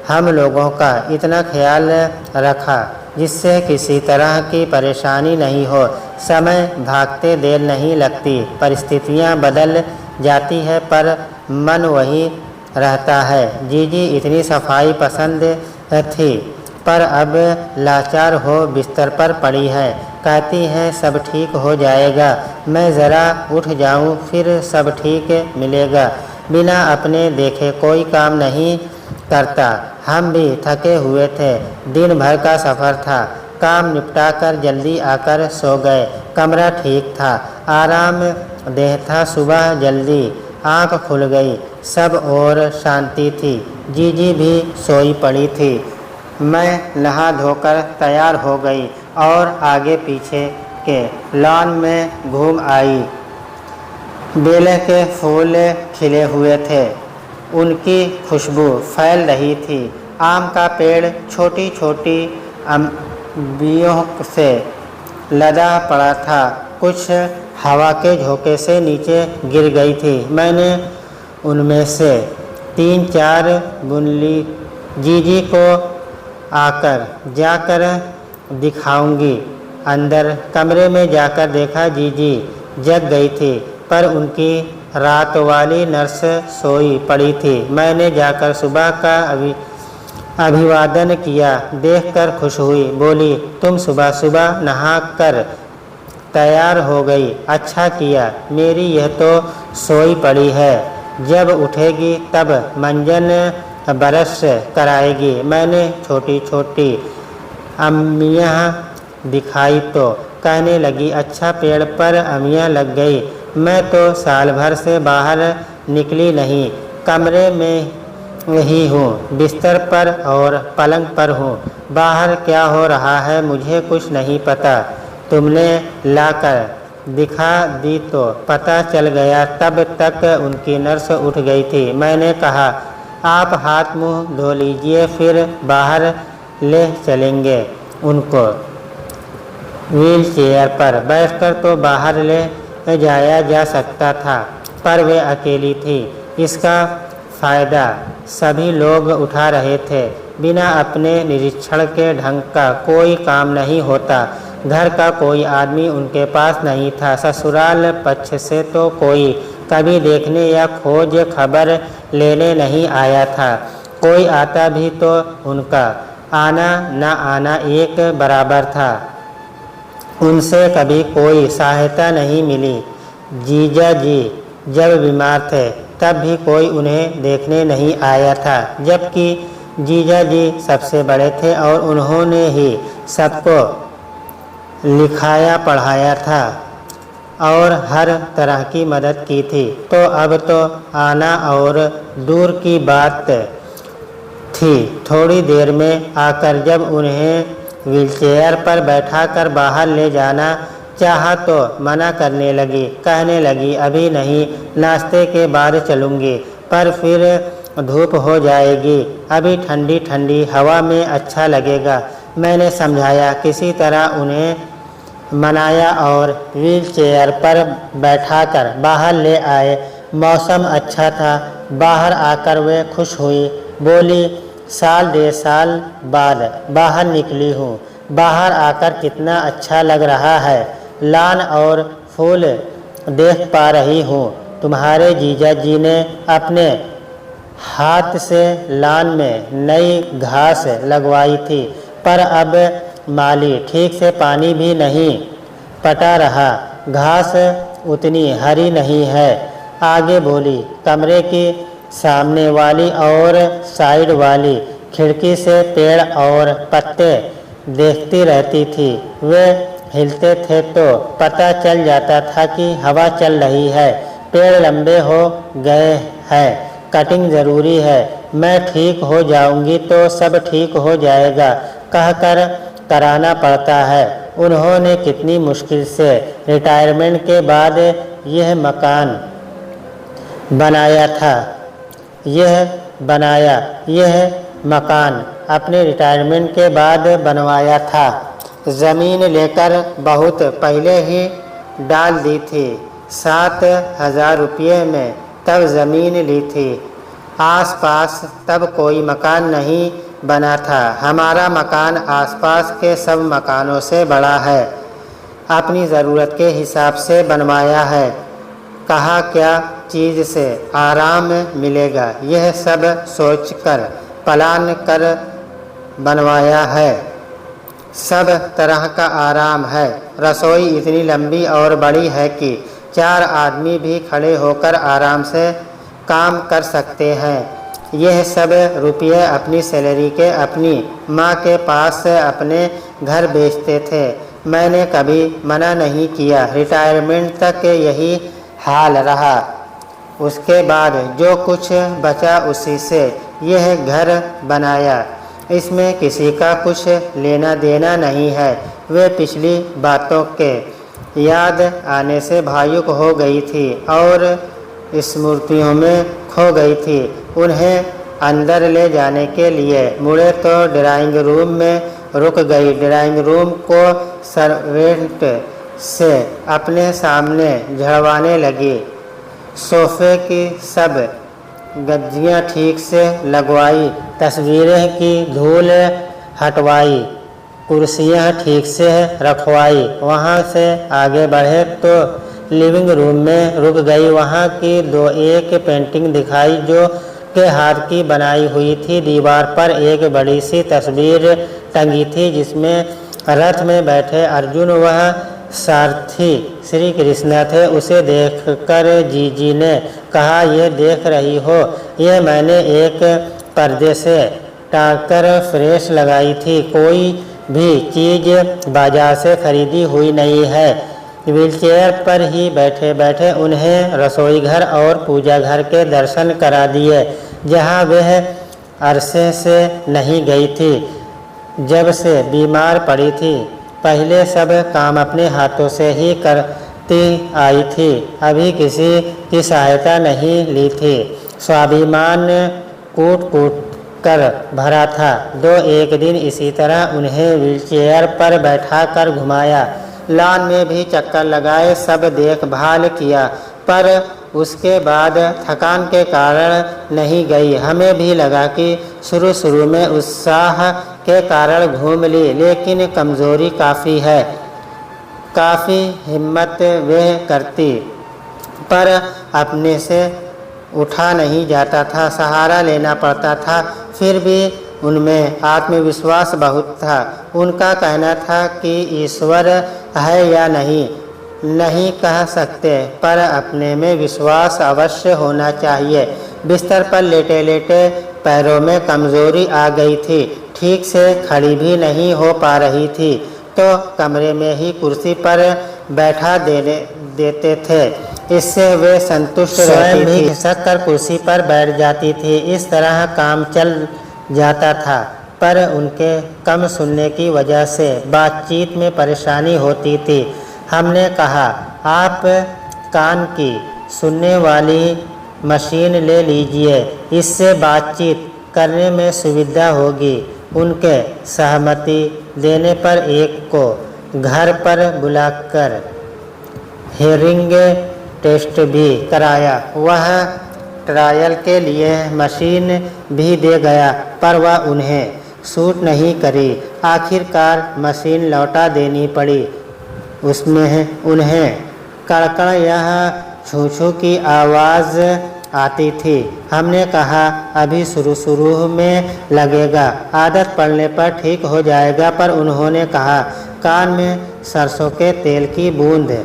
हम लोगों का इतना ख्याल रखा जिससे किसी तरह की परेशानी नहीं हो। समय भागते देर नहीं लगती, परिस्थितियां बदल जाती है पर मन वही रहता है। जीजी इतनी सफाई पसंद थी पर अब लाचार हो बिस्तर पर पड़ी है। कहती हैं सब ठीक हो जाएगा, मैं ज़रा उठ जाऊं फिर सब ठीक मिलेगा। बिना अपने देखे कोई काम नहीं करता। हम भी थके हुए थे, दिन भर का सफ़र था। काम निपटाकर जल्दी आकर सो गए। कमरा ठीक था, आराम देह था। सुबह जल्दी आँख खुल गई, सब और शांति थी। जीजी भी सोई पड़ी थी। मैं नहा धोकर तैयार हो गई और आगे पीछे के लॉन में घूम आई। बेले के फूल खिले हुए थे, उनकी खुशबू फैल रही थी। आम का पेड़ छोटी छोटी अम्बियों से लदा पड़ा था, कुछ हवा के झोंके से नीचे गिर गई थी। मैंने उनमें से 3-4 बुन ली। जीजी को आकर जाकर दिखाऊंगी। अंदर कमरे में जाकर देखा जीजी जग गई थी, पर उनकी रात वाली नर्स सोई पड़ी थी। मैंने जाकर सुबह का अभिवादन किया, देखकर खुश हुई। बोली तुम सुबह सुबह नहा कर तैयार हो गई, अच्छा किया। मेरी यह तो सोई पड़ी है, जब उठेगी तब मंजन बरस कराएगी। मैंने छोटी छोटी अम्मियाँ दिखाई तो कहने लगी अच्छा पेड़ पर अम्मियाँ लग गई। मैं तो साल भर से बाहर निकली नहीं, कमरे में ही हूँ, बिस्तर पर और पलंग पर हूँ। बाहर क्या हो रहा है मुझे कुछ नहीं पता, तुमने लाकर दिखा दी तो पता चल गया। तब तक उनकी नर्स उठ गई थी। मैंने कहा आप हाथ मुंह धो लीजिए, फिर बाहर ले चलेंगे। उनको व्हील चेयर पर बैठकर तो बाहर ले जाया जा सकता था, पर वे अकेली थी। इसका फ़ायदा सभी लोग उठा रहे थे। बिना अपने निरीक्षण के ढंग का कोई काम नहीं होता। घर का कोई आदमी उनके पास नहीं था। ससुराल पक्ष से तो कोई कभी देखने या खोज खबर लेने नहीं आया था। कोई आता भी तो उनका आना न आना एक बराबर था। उनसे कभी कोई सहायता नहीं मिली। जीजा जी जब बीमार थे तब भी कोई उन्हें देखने नहीं आया था, जबकि जीजा जी सबसे बड़े थे और उन्होंने ही सबको लिखाया पढ़ाया था और हर तरह की मदद की थी। तो अब तो आना और दूर की बात थी। थोड़ी देर में आकर जब उन्हें व्हीलचेयर पर बैठाकर बाहर ले जाना चाहा तो मना करने लगी। कहने लगी, अभी नहीं, नाश्ते के बाद चलूँगी, पर फिर धूप हो जाएगी, अभी ठंडी ठंडी हवा में अच्छा लगेगा। मैंने समझाया, किसी तरह उन्हें मनाया और व्हीलचेयर पर बैठाकर बाहर ले आए। मौसम अच्छा था। बाहर आकर वे खुश हुई। बोली, साल 1.5 साल बाद बाहर निकली हूँ। बाहर आकर कितना अच्छा लग रहा है। लान और फूल देख पा रही हूँ। तुम्हारे जीजा जी ने अपने हाथ से लान में नई घास लगवाई थी, पर अब माली ठीक से पानी भी नहीं पटा रहा। घास उतनी हरी नहीं है। आगे बोली, कमरे की सामने वाली और साइड वाली खिड़की से पेड़ और पत्ते देखती रहती थी। वे हिलते थे तो पता चल जाता था कि हवा चल रही है। पेड़ लंबे हो गए हैं, कटिंग ज़रूरी है। मैं ठीक हो जाऊंगी तो सब ठीक हो जाएगा कहकर कराना पड़ता है। उन्होंने कितनी मुश्किल से रिटायरमेंट के बाद यह मकान बनाया था। यह मकान अपने रिटायरमेंट के बाद बनवाया था। ज़मीन लेकर बहुत पहले ही डाल दी थी। 7,000 रुपये में तब ज़मीन ली थी। आसपास तब कोई मकान नहीं बना था। हमारा मकान आसपास के सब मकानों से बड़ा है। अपनी ज़रूरत के हिसाब से बनवाया है। कहा क्या चीज़ से आराम मिलेगा, यह सब सोचकर प्लान कर बनवाया है। सब तरह का आराम है। रसोई इतनी लंबी और बड़ी है कि 4 आदमी भी खड़े होकर आराम से काम कर सकते हैं। यह सब रुपये अपनी सैलरी के अपनी माँ के पास अपने घर बेचते थे। मैंने कभी मना नहीं किया। रिटायरमेंट तक यही हाल रहा। उसके बाद जो कुछ बचा उसी से यह घर बनाया। इसमें किसी का कुछ लेना देना नहीं है। वे पिछली बातों के याद आने से भावुक हो गई थी और स्मृतियों में खो गई थी। उन्हें अंदर ले जाने के लिए मुड़े तो ड्राइंग रूम में रुक गई। ड्राइंग रूम को सर्वेंट से अपने सामने झड़वाने लगी। सोफे की सब गद्दियाँ ठीक से लगवाई, तस्वीरें की धूल हटवाई, कुर्सियाँ ठीक से रखवाई। वहाँ से आगे बढ़े तो लिविंग रूम में रुक गई। वहाँ की एक पेंटिंग दिखाई जो के हाथ की बनाई हुई थी। दीवार पर एक बड़ी सी तस्वीर टंगी थी जिसमें रथ में बैठे अर्जुन वह सारथी श्री कृष्ण थे। उसे देखकर जीजी ने कहा, ये देख रही हो, ये मैंने एक पर्दे से टाँकर फ्रेश लगाई थी। कोई भी चीज़ बाजार से खरीदी हुई नहीं है। व्हीलचेयर पर ही बैठे बैठे उन्हें रसोई घर और पूजा घर के दर्शन करा दिए, जहाँ वह अरसे से नहीं गई थी जब से बीमार पड़ी थी। पहले सब काम अपने हाथों से ही करती आई थी, अभी किसी की सहायता नहीं ली थी। स्वाभिमान कूट कूट कर भरा था। एक दिन इसी तरह उन्हें व्हीलचेयर पर बैठाकर घुमाया, लॉन में भी चक्कर लगाए, सब देखभाल किया, पर उसके बाद थकान के कारण नहीं गई। हमें भी लगा कि शुरू में उत्साह के कारण घूम ली, लेकिन कमज़ोरी काफ़ी है। काफ़ी हिम्मत वे करती, पर अपने से उठा नहीं जाता था, सहारा लेना पड़ता था। फिर भी उनमें आत्मविश्वास बहुत था। उनका कहना था कि ईश्वर है या नहीं कह सकते, पर अपने में विश्वास अवश्य होना चाहिए। बिस्तर पर लेटे लेटे पैरों में कमज़ोरी आ गई थी, ठीक से खड़ी भी नहीं हो पा रही थी, तो कमरे में ही कुर्सी पर बैठा देते थे। इससे वे संतुष्ट रहती थी, खिसक कर कुर्सी पर बैठ जाती थी। इस तरह काम चल जाता था, पर उनके कम सुनने की वजह से बातचीत में परेशानी होती थी। हमने कहा, आप कान की सुनने वाली मशीन ले लीजिए, इससे बातचीत करने में सुविधा होगी। उनके सहमति देने पर एक को घर पर बुलाकर हियरिंग टेस्ट भी कराया। वह ट्रायल के लिए मशीन भी दे गया, पर वह उन्हें सूट नहीं करी। आखिरकार मशीन लौटा देनी पड़ी। उसमें उन्हें कड़कड़ यह छू छू की आवाज़ आती थी। हमने कहा, अभी शुरू में लगेगा, आदत पड़ने पर ठीक हो जाएगा, पर उन्होंने कहा, कान में सरसों के तेल की बूंद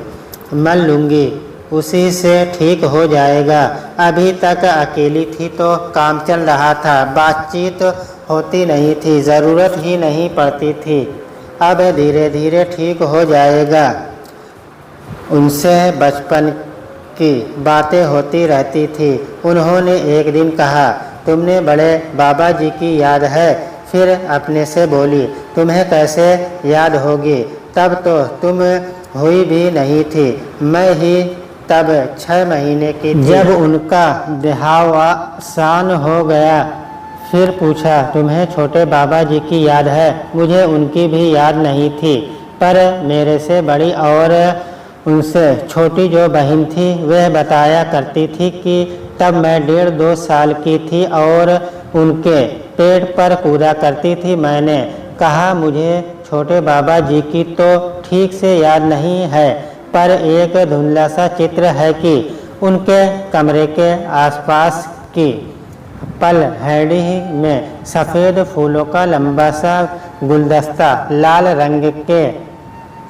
मल लूँगी, उसी से ठीक हो जाएगा। अभी तक अकेली थी तो काम चल रहा था, बातचीत होती नहीं थी, ज़रूरत ही नहीं पड़ती थी। अब धीरे धीरे ठीक हो जाएगा। उनसे बचपन की बातें होती रहती थी। उन्होंने एक दिन कहा, तुमने बड़े बाबा जी की याद है? फिर अपने से बोली, तुम्हें कैसे याद होगी, तब तो तुम हुई भी नहीं थी, मैं ही तब 6 महीने की थी। जब उनका देहावसान हो गया, फिर पूछा, तुम्हें छोटे बाबा जी की याद है? मुझे उनकी भी याद नहीं थी, पर मेरे से बड़ी और उनसे छोटी जो बहन थी, वह बताया करती थी कि तब मैं 1.5-2 साल की थी और उनके पेट पर कूदा करती थी। मैंने कहा, मुझे छोटे बाबा जी की तो ठीक से याद नहीं है, पर एक धुंधला सा चित्र है कि उनके कमरे के आसपास की पलहड़ी में सफ़ेद फूलों का लंबा सा गुलदस्ता लाल रंग के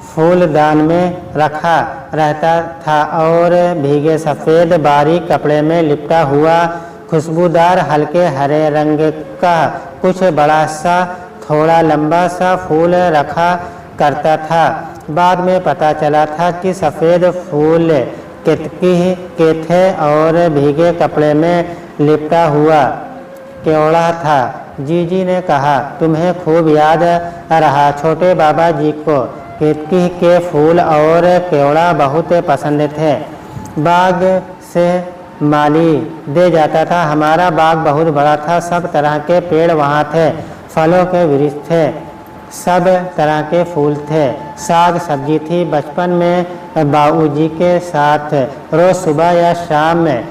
फूलदान में रखा रहता था और भीगे सफ़ेद बारीक कपड़े में लिपटा हुआ खुशबूदार हल्के हरे रंग का कुछ बड़ा सा थोड़ा लंबा सा फूल रखा करता था। बाद में पता चला था कि सफ़ेद फूल केतकी के थे और भीगे कपड़े में लिपटा हुआ केवड़ा था। जीजी ने कहा, तुम्हें खूब याद रहा। छोटे बाबा जी को केतकी के फूल और केवड़ा बहुत पसंद थे। बाग से माली दे जाता था। हमारा बाग बहुत बड़ा था, सब तरह के पेड़ वहाँ थे, फलों के वृक्ष थे, सब तरह के फूल थे, साग सब्जी थी। बचपन में बाबूजी के साथ रोज़ सुबह या शाम में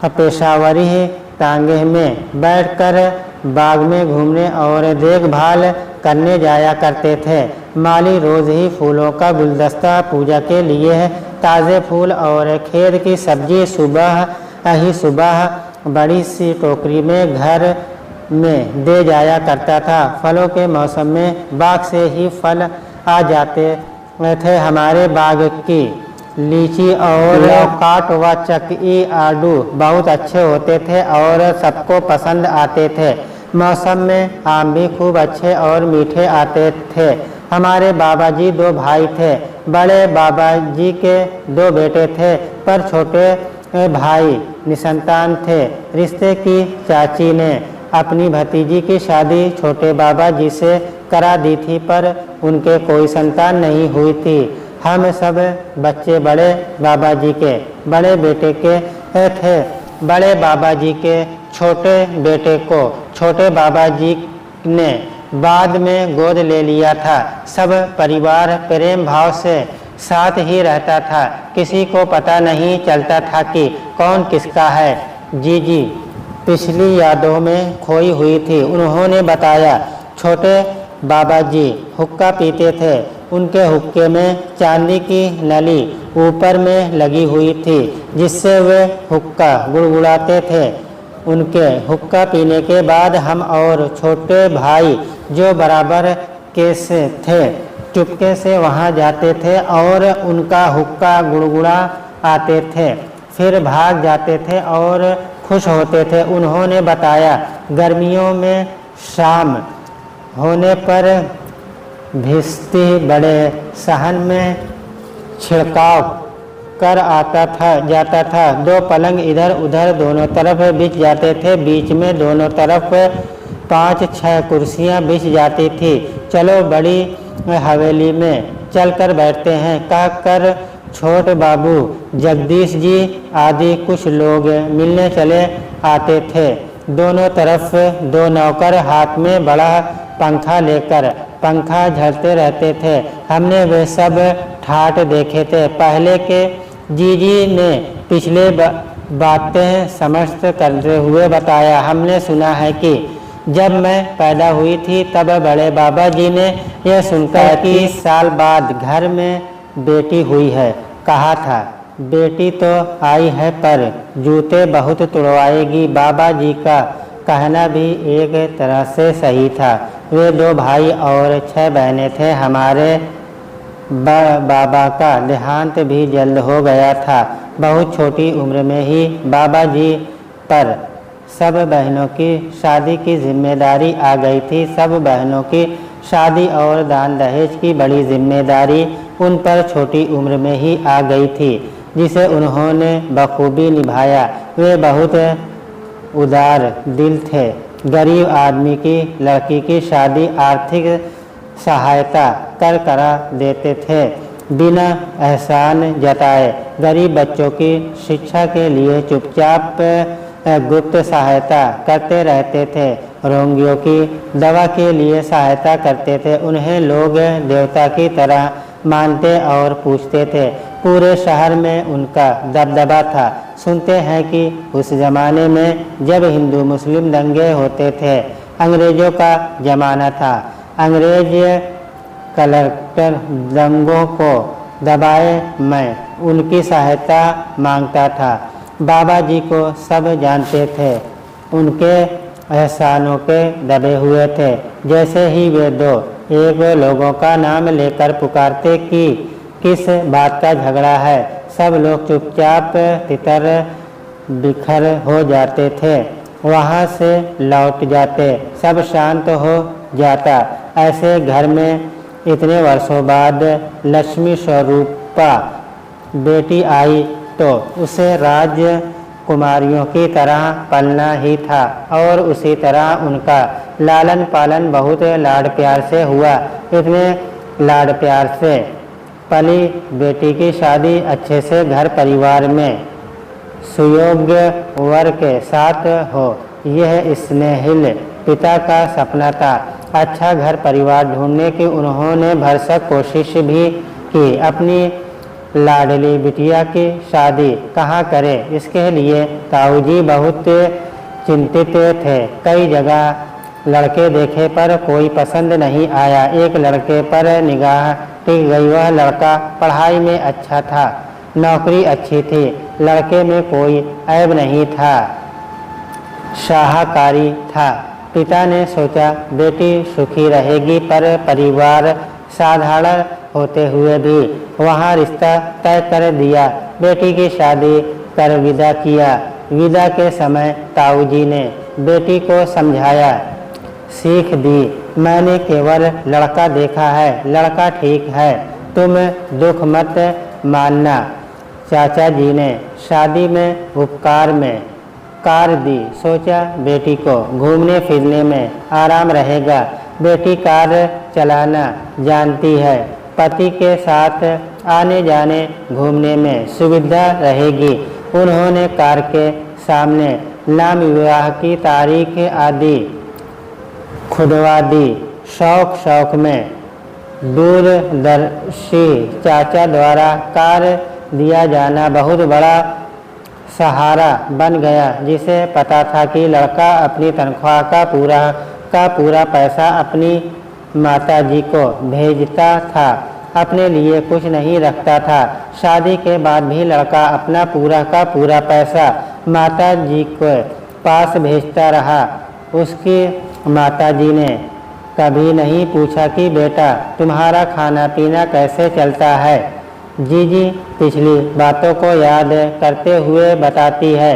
पेशावरी टांगे में बैठकर बाग में घूमने और देखभाल करने जाया करते थे। माली रोज़ ही फूलों का गुलदस्ता पूजा के लिए ताज़े फूल और खेत की सब्जी सुबह बड़ी सी टोकरी में घर में दे जाया करता था। फलों के मौसम में बाग से ही फल आ जाते थे। हमारे बाग की लीची और लौकाट व चकी आड़ू बहुत अच्छे होते थे और सबको पसंद आते थे। मौसम में आम भी खूब अच्छे और मीठे आते थे। हमारे बाबा जी 2 भाई थे। बड़े बाबा जी के 2 बेटे थे, पर छोटे भाई निसंतान थे। रिश्ते की चाची ने अपनी भतीजी की शादी छोटे बाबा जी से करा दी थी, पर उनके कोई संतान नहीं हुई थी। हम सब बच्चे बड़े बाबा जी के बड़े बेटे के थे। बड़े बाबा जी के छोटे बेटे को छोटे बाबा जी ने बाद में गोद ले लिया था। सब परिवार प्रेम भाव से साथ ही रहता था। किसी को पता नहीं चलता था कि कौन किसका है। जीजी पिछली यादों में खोई हुई थी। उन्होंने बताया, छोटे बाबा जी हुक्का पीते थे। उनके हुक्के में चांदी की नली ऊपर में लगी हुई थी, जिससे वे हुक्का गुड़गुड़ाते थे। उनके हुक्का पीने के बाद हम और छोटे भाई, जो बराबर के से थे, चुपके से वहां जाते थे और उनका हुक्का गुड़गुड़ा आते थे, फिर भाग जाते थे और खुश होते थे। उन्होंने बताया, गर्मियों में शाम होने पर भिश्ती बड़े सहन में छिड़काव कर जाता था। 2 पलंग इधर उधर दोनों तरफ बिछ जाते थे। बीच में दोनों तरफ 5-6 कुर्सियां बिछ जाती थी। चलो बड़ी हवेली में चलकर बैठते हैं, कहकर छोटे बाबू, जगदीश जी आदि कुछ लोग मिलने चले आते थे। दोनों तरफ 2 नौकर हाथ में बड़ा पंखा लेकर पंखा झलते रहते थे। हमने वे सब ठाट देखे थे। पहले के जीजी ने पिछले बातें समस्त करते हुए बताया, हमने सुना है कि जब मैं पैदा हुई थी तब बड़े बाबा जी ने यह सुनकर 30 साल बाद घर में बेटी हुई है, कहा था। बेटी तो आई है पर जूते बहुत तुड़वाएगी। बाबा जी का कहना भी एक तरह से सही था। वे 2 भाई और 6 बहनें थे। हमारे बाबा का देहांत भी जल्द हो गया था। बहुत छोटी उम्र में ही बाबा जी पर सब बहनों की शादी की जिम्मेदारी आ गई थी। सब बहनों की शादी और दान दहेज की बड़ी जिम्मेदारी उन पर छोटी उम्र में ही आ गई थी, जिसे उन्होंने बखूबी निभाया। वे बहुत उदार दिल थे। गरीब आदमी की लड़की की शादी आर्थिक सहायता करा देते थे, बिना एहसान जताए। गरीब बच्चों की शिक्षा के लिए चुपचाप गुप्त सहायता करते रहते थे। रोगियों की दवा के लिए सहायता करते थे। उन्हें लोग देवता की तरह मानते और पूछते थे। पूरे शहर में उनका दबदबा था। सुनते हैं कि उस जमाने में जब हिंदू मुस्लिम दंगे होते थे, अंग्रेजों का जमाना था, अंग्रेज कलेक्टर दंगों को दबाए, मैं उनकी सहायता मांगता था। बाबा जी को सब जानते थे, उनके एहसानों के दबे हुए थे। जैसे ही वे 2 एक लोगों का नाम लेकर पुकारते कि किस बात का झगड़ा है, सब लोग चुपचाप तितर बिखर हो जाते थे, वहाँ से लौट जाते, सब शांत हो जाता। ऐसे घर में इतने वर्षों बाद लक्ष्मी स्वरूपा बेटी आई तो उसे राजकुमारियों की तरह पलना ही था और उसी तरह उनका लालन पालन बहुत लाड प्यार से हुआ। इतने लाड प्यार से पली बेटी की शादी अच्छे से घर परिवार में सुयोग्य वर के साथ हो, यह स्नेहिल पिता का सपना था। अच्छा घर परिवार ढूंढने की उन्होंने भरसक कोशिश भी की। अपनी लाडली बिटिया की शादी कहाँ करें, इसके लिए ताऊजी बहुत चिंतित थे। कई जगह लड़के देखे पर कोई पसंद नहीं आया। एक लड़के पर निगाह टिक गई। वह लड़का पढ़ाई में अच्छा था, नौकरी अच्छी थी, लड़के में कोई ऐब नहीं था, शाहकारी था। पिता ने सोचा बेटी सुखी रहेगी, पर परिवार साधारण होते हुए भी वहाँ रिश्ता तय कर दिया। बेटी की शादी कर विदा किया। विदा के समय ताऊजी ने बेटी को समझाया, सीख दी, मैंने केवल लड़का देखा है, लड़का ठीक है, तुम दुख मत मानना। चाचा जी ने शादी में उपकार में कार दी। सोचा बेटी को घूमने फिरने में आराम रहेगा। बेटी कार चलाना जानती है, पति के साथ आने जाने घूमने में सुविधा रहेगी। उन्होंने कार के सामने नाम विवाह की तारीख आदि खुदवा दी। शौक शौक में दूरदर्शी चाचा द्वारा कार्य दिया जाना बहुत बड़ा सहारा बन गया, जिसे पता था कि लड़का अपनी तनख्वाह का पूरा पैसा अपनी माताजी को भेजता था, अपने लिए कुछ नहीं रखता था। शादी के बाद भी लड़का अपना पूरा का पूरा पैसा माताजी के पास भेजता रहा। उसकी माताजी ने कभी नहीं पूछा कि बेटा तुम्हारा खाना पीना कैसे चलता है। जीजी पिछली बातों को याद करते हुए बताती है,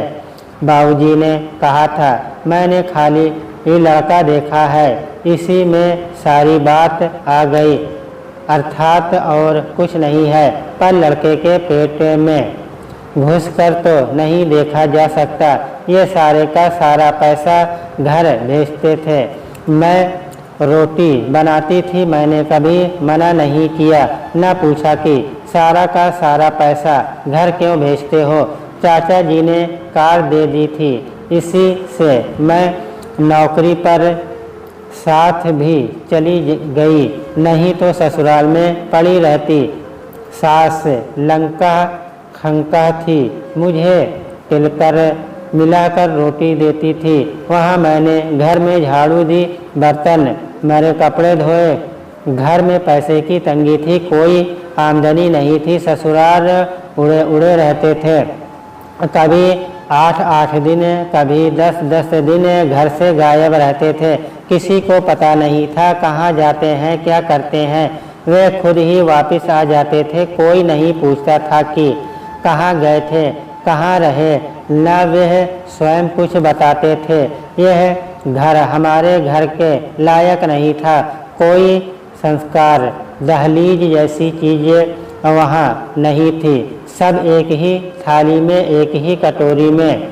बाबूजी ने कहा था मैंने खाली ये लड़का देखा है, इसी में सारी बात आ गई, अर्थात और कुछ नहीं है। पर लड़के के पेट में घुसकर तो नहीं देखा जा सकता। ये सारे का सारा पैसा घर भेजते थे। मैं रोटी बनाती थी, मैंने कभी मना नहीं किया, न पूछा कि सारा का सारा पैसा घर क्यों भेजते हो। चाचा जी ने कार दे दी थी, इसी से मैं नौकरी पर साथ भी चली गई, नहीं तो ससुराल में पड़ी रहती। सास लंका खंका थी, मुझे तिलकर मिलाकर रोटी देती थी। वहाँ मैंने घर में झाड़ू दी, बर्तन मेरे कपड़े धोए। घर में पैसे की तंगी थी, कोई आमदनी नहीं थी। ससुराल उड़े उड़े रहते थे, कभी 8-8 दिन, कभी 10-10 दिन घर से गायब रहते थे। किसी को पता नहीं था कहाँ जाते हैं, क्या करते हैं। वे खुद ही वापस आ जाते थे, कोई नहीं पूछता था कि कहाँ गए थे, कहाँ रहे, न वे स्वयं कुछ बताते थे। यह घर हमारे घर के लायक नहीं था, कोई संस्कार दहलीज जैसी चीज़ें वहाँ नहीं थी। सब एक ही थाली में, एक ही कटोरी में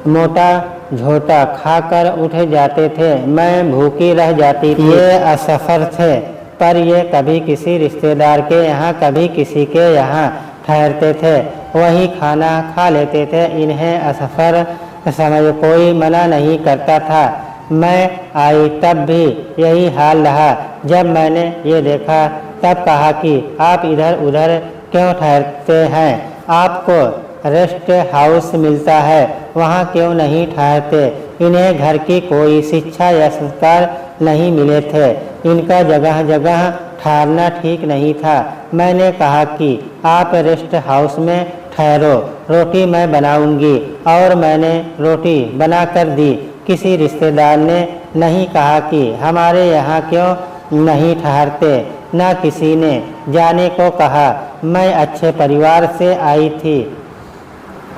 मोटा झोटा खाकर उठ जाते थे। मैं भूखी रह जाती थी। ये असफर थे, पर ये कभी किसी रिश्तेदार के यहाँ, कभी किसी के यहाँ ठहरते थे, वही खाना खा लेते थे। इन्हें असफर समझ कोई मना नहीं करता था। मैं आई तब भी यही हाल रहा। जब मैंने ये देखा तब कहा कि आप इधर उधर क्यों ठहरते हैं, आपको रेस्ट हाउस मिलता है, वहाँ क्यों नहीं ठहरते। इन्हें घर की कोई शिक्षा या संस्कार नहीं मिले थे, इनका जगह जगह ठहरना ठीक नहीं था। मैंने कहा कि आप रेस्ट हाउस में ठहरो, रोटी मैं बनाऊंगी, और मैंने रोटी बना कर दी। किसी रिश्तेदार ने नहीं कहा कि हमारे यहाँ क्यों नहीं ठहरते, न किसी ने जाने को कहा। मैं अच्छे परिवार से आई थी,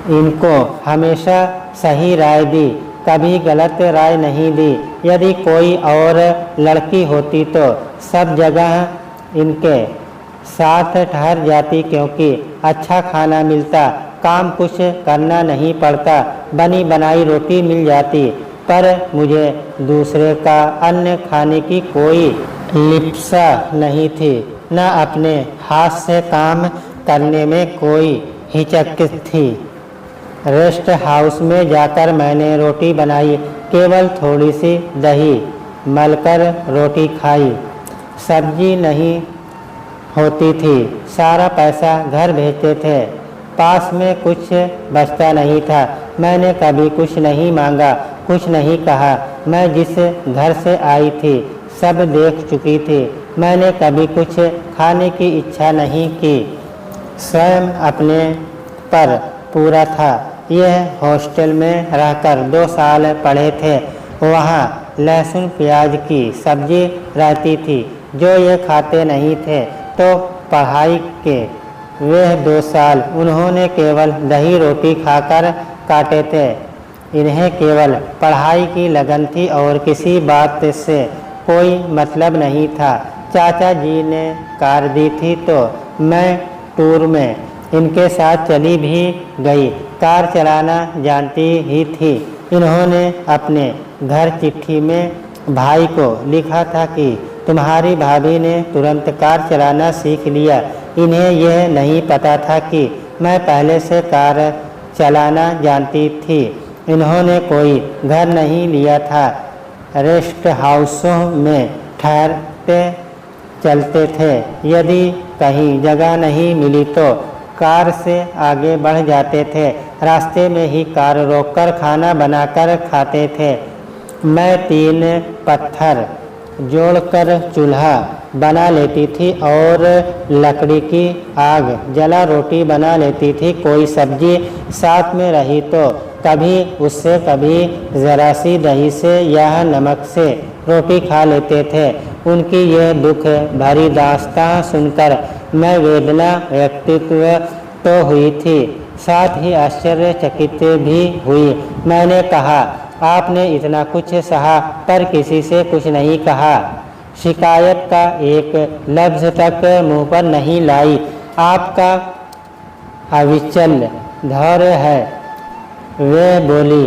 इनको हमेशा सही राय दी, कभी गलत राय नहीं दी। यदि कोई और लड़की होती तो सब जगह इनके साथ ठहर जाती, क्योंकि अच्छा खाना मिलता, काम कुछ करना नहीं पड़ता, बनी बनाई रोटी मिल जाती। पर मुझे दूसरे का अन्न खाने की कोई लिप्सा नहीं थी, न अपने हाथ से काम करने में कोई हिचक थी। रेस्ट हाउस में जाकर मैंने रोटी बनाई, केवल थोड़ी सी दही मलकर रोटी खाई। सब्जी नहीं होती थी, सारा पैसा घर भेजते थे, पास में कुछ बचता नहीं था। मैंने कभी कुछ नहीं मांगा, कुछ नहीं कहा। मैं जिस घर से आई थी सब देख चुकी थी, मैंने कभी कुछ खाने की इच्छा नहीं की, स्वयं अपने पर पूरा था। यह हॉस्टल में रहकर 2 साल पढ़े थे, वहाँ लहसुन प्याज की सब्जी रहती थी, जो ये खाते नहीं थे। तो पढ़ाई के वे 2 साल उन्होंने केवल दही रोटी खाकर काटे थे। इन्हें केवल पढ़ाई की लगन थी और किसी बात से कोई मतलब नहीं था। चाचा जी ने कार दी थी तो मैं टूर में इनके साथ चली भी गई। कार चलाना जानती ही थी। इन्होंने अपने घर चिट्ठी में भाई को लिखा था कि तुम्हारी भाभी ने तुरंत कार चलाना सीख लिया। इन्हें यह नहीं पता था कि मैं पहले से कार चलाना जानती थी। इन्होंने कोई घर नहीं लिया था, रेस्ट हाउसों में ठहरते चलते थे। यदि कहीं जगह नहीं मिली तो कार से आगे बढ़ जाते थे। रास्ते में ही कार रोककर खाना बनाकर खाते थे। मैं 3 पत्थर जोड़कर चूल्हा बना लेती थी और लकड़ी की आग जला रोटी बना लेती थी। कोई सब्जी साथ में रही तो कभी उससे, कभी ज़रा सी दही से या नमक से रोटी खा लेते थे। उनकी यह दुख भरी दास्तां सुनकर मैं वेदना व्यक्तित्व तो हुई थी, साथ ही आश्चर्यचकित भी हुई। मैंने कहा, आपने इतना कुछ सहा पर किसी से कुछ नहीं कहा, शिकायत का एक लफ्ज़ तक मुंह पर नहीं लाई। आपका अविचल धैर्य है। वे बोली,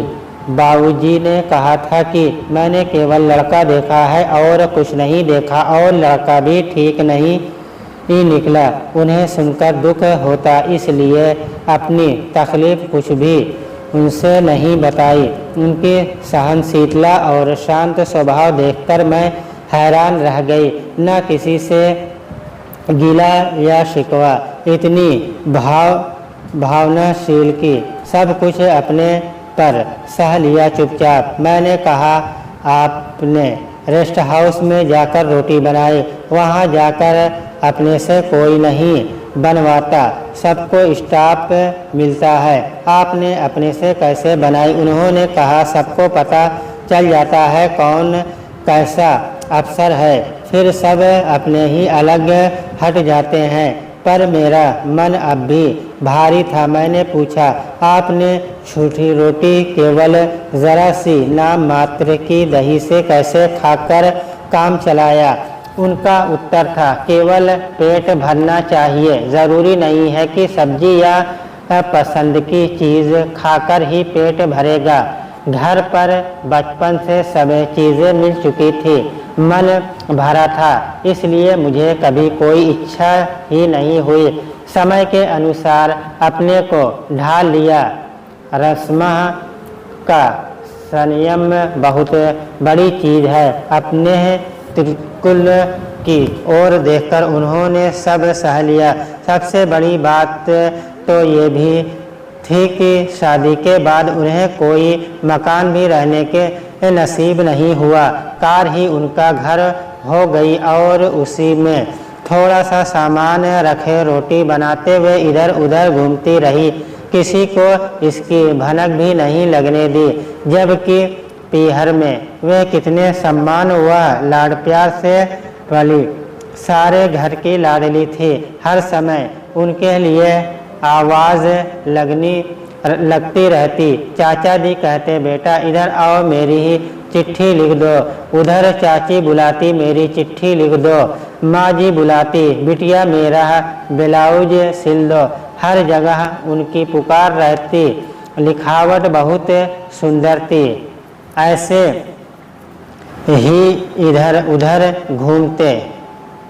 बाबूजी ने कहा था कि मैंने केवल लड़का देखा है और कुछ नहीं देखा, और लड़का भी ठीक नहीं ही निकला। उन्हें सुनकर दुख होता, इसलिए अपनी तकलीफ कुछ भी उनसे नहीं बताई। उनकी सहनशीलता और शांत स्वभाव देखकर मैं हैरान रह गई। न किसी से गिला या शिकवा, इतनी भावनाशील की सब कुछ अपने पर सह लिया चुपचाप। मैंने कहा, आपने रेस्ट हाउस में जाकर रोटी बनाई, वहाँ जाकर अपने से कोई नहीं बनवाता, सबको स्टाफ मिलता है, आपने अपने से कैसे बनाई? उन्होंने कहा, सबको पता चल जाता है कौन कैसा अफसर है, फिर सब अपने ही अलग हट जाते हैं। पर मेरा मन अब भी भारी था। मैंने पूछा, आपने छूटी रोटी केवल ज़रा सी नाम मात्र की दही से कैसे खाकर काम चलाया? उनका उत्तर था, केवल पेट भरना चाहिए, ज़रूरी नहीं है कि सब्जी या पसंद की चीज़ खाकर ही पेट भरेगा। घर पर बचपन से सब चीज़ें मिल चुकी थी, मन भरा था, इसलिए मुझे कभी कोई इच्छा ही नहीं हुई। समय के अनुसार अपने को ढाल लिया। रस्म का संयम बहुत बड़ी चीज़ है। अपने त्रिकुल की ओर देखकर उन्होंने सब सह लिया। सबसे बड़ी बात तो ये भी थी कि शादी के बाद उन्हें कोई मकान भी रहने के नसीब नहीं हुआ। कार ही उनका घर हो गई और उसी में थोड़ा सा सामान रखे रोटी बनाते हुए इधर उधर घूमती रही, किसी को इसकी भनक भी नहीं लगने दी। जबकि पीहर में वे कितने सम्मान व लाड प्यार से पली, सारे घर की लाडली थी। हर समय उनके लिए आवाज़ लगती रहती। चाचा जी कहते, बेटा इधर आओ, मेरी ही चिट्ठी लिख दो। उधर चाची बुलाती, मेरी चिट्ठी लिख दो। माँ जी बुलाती, बिटिया मेरा ब्लाउज सिल दो। हर जगह उनकी पुकार रहती। लिखावट बहुत सुंदर थी। ऐसे ही इधर उधर घूमते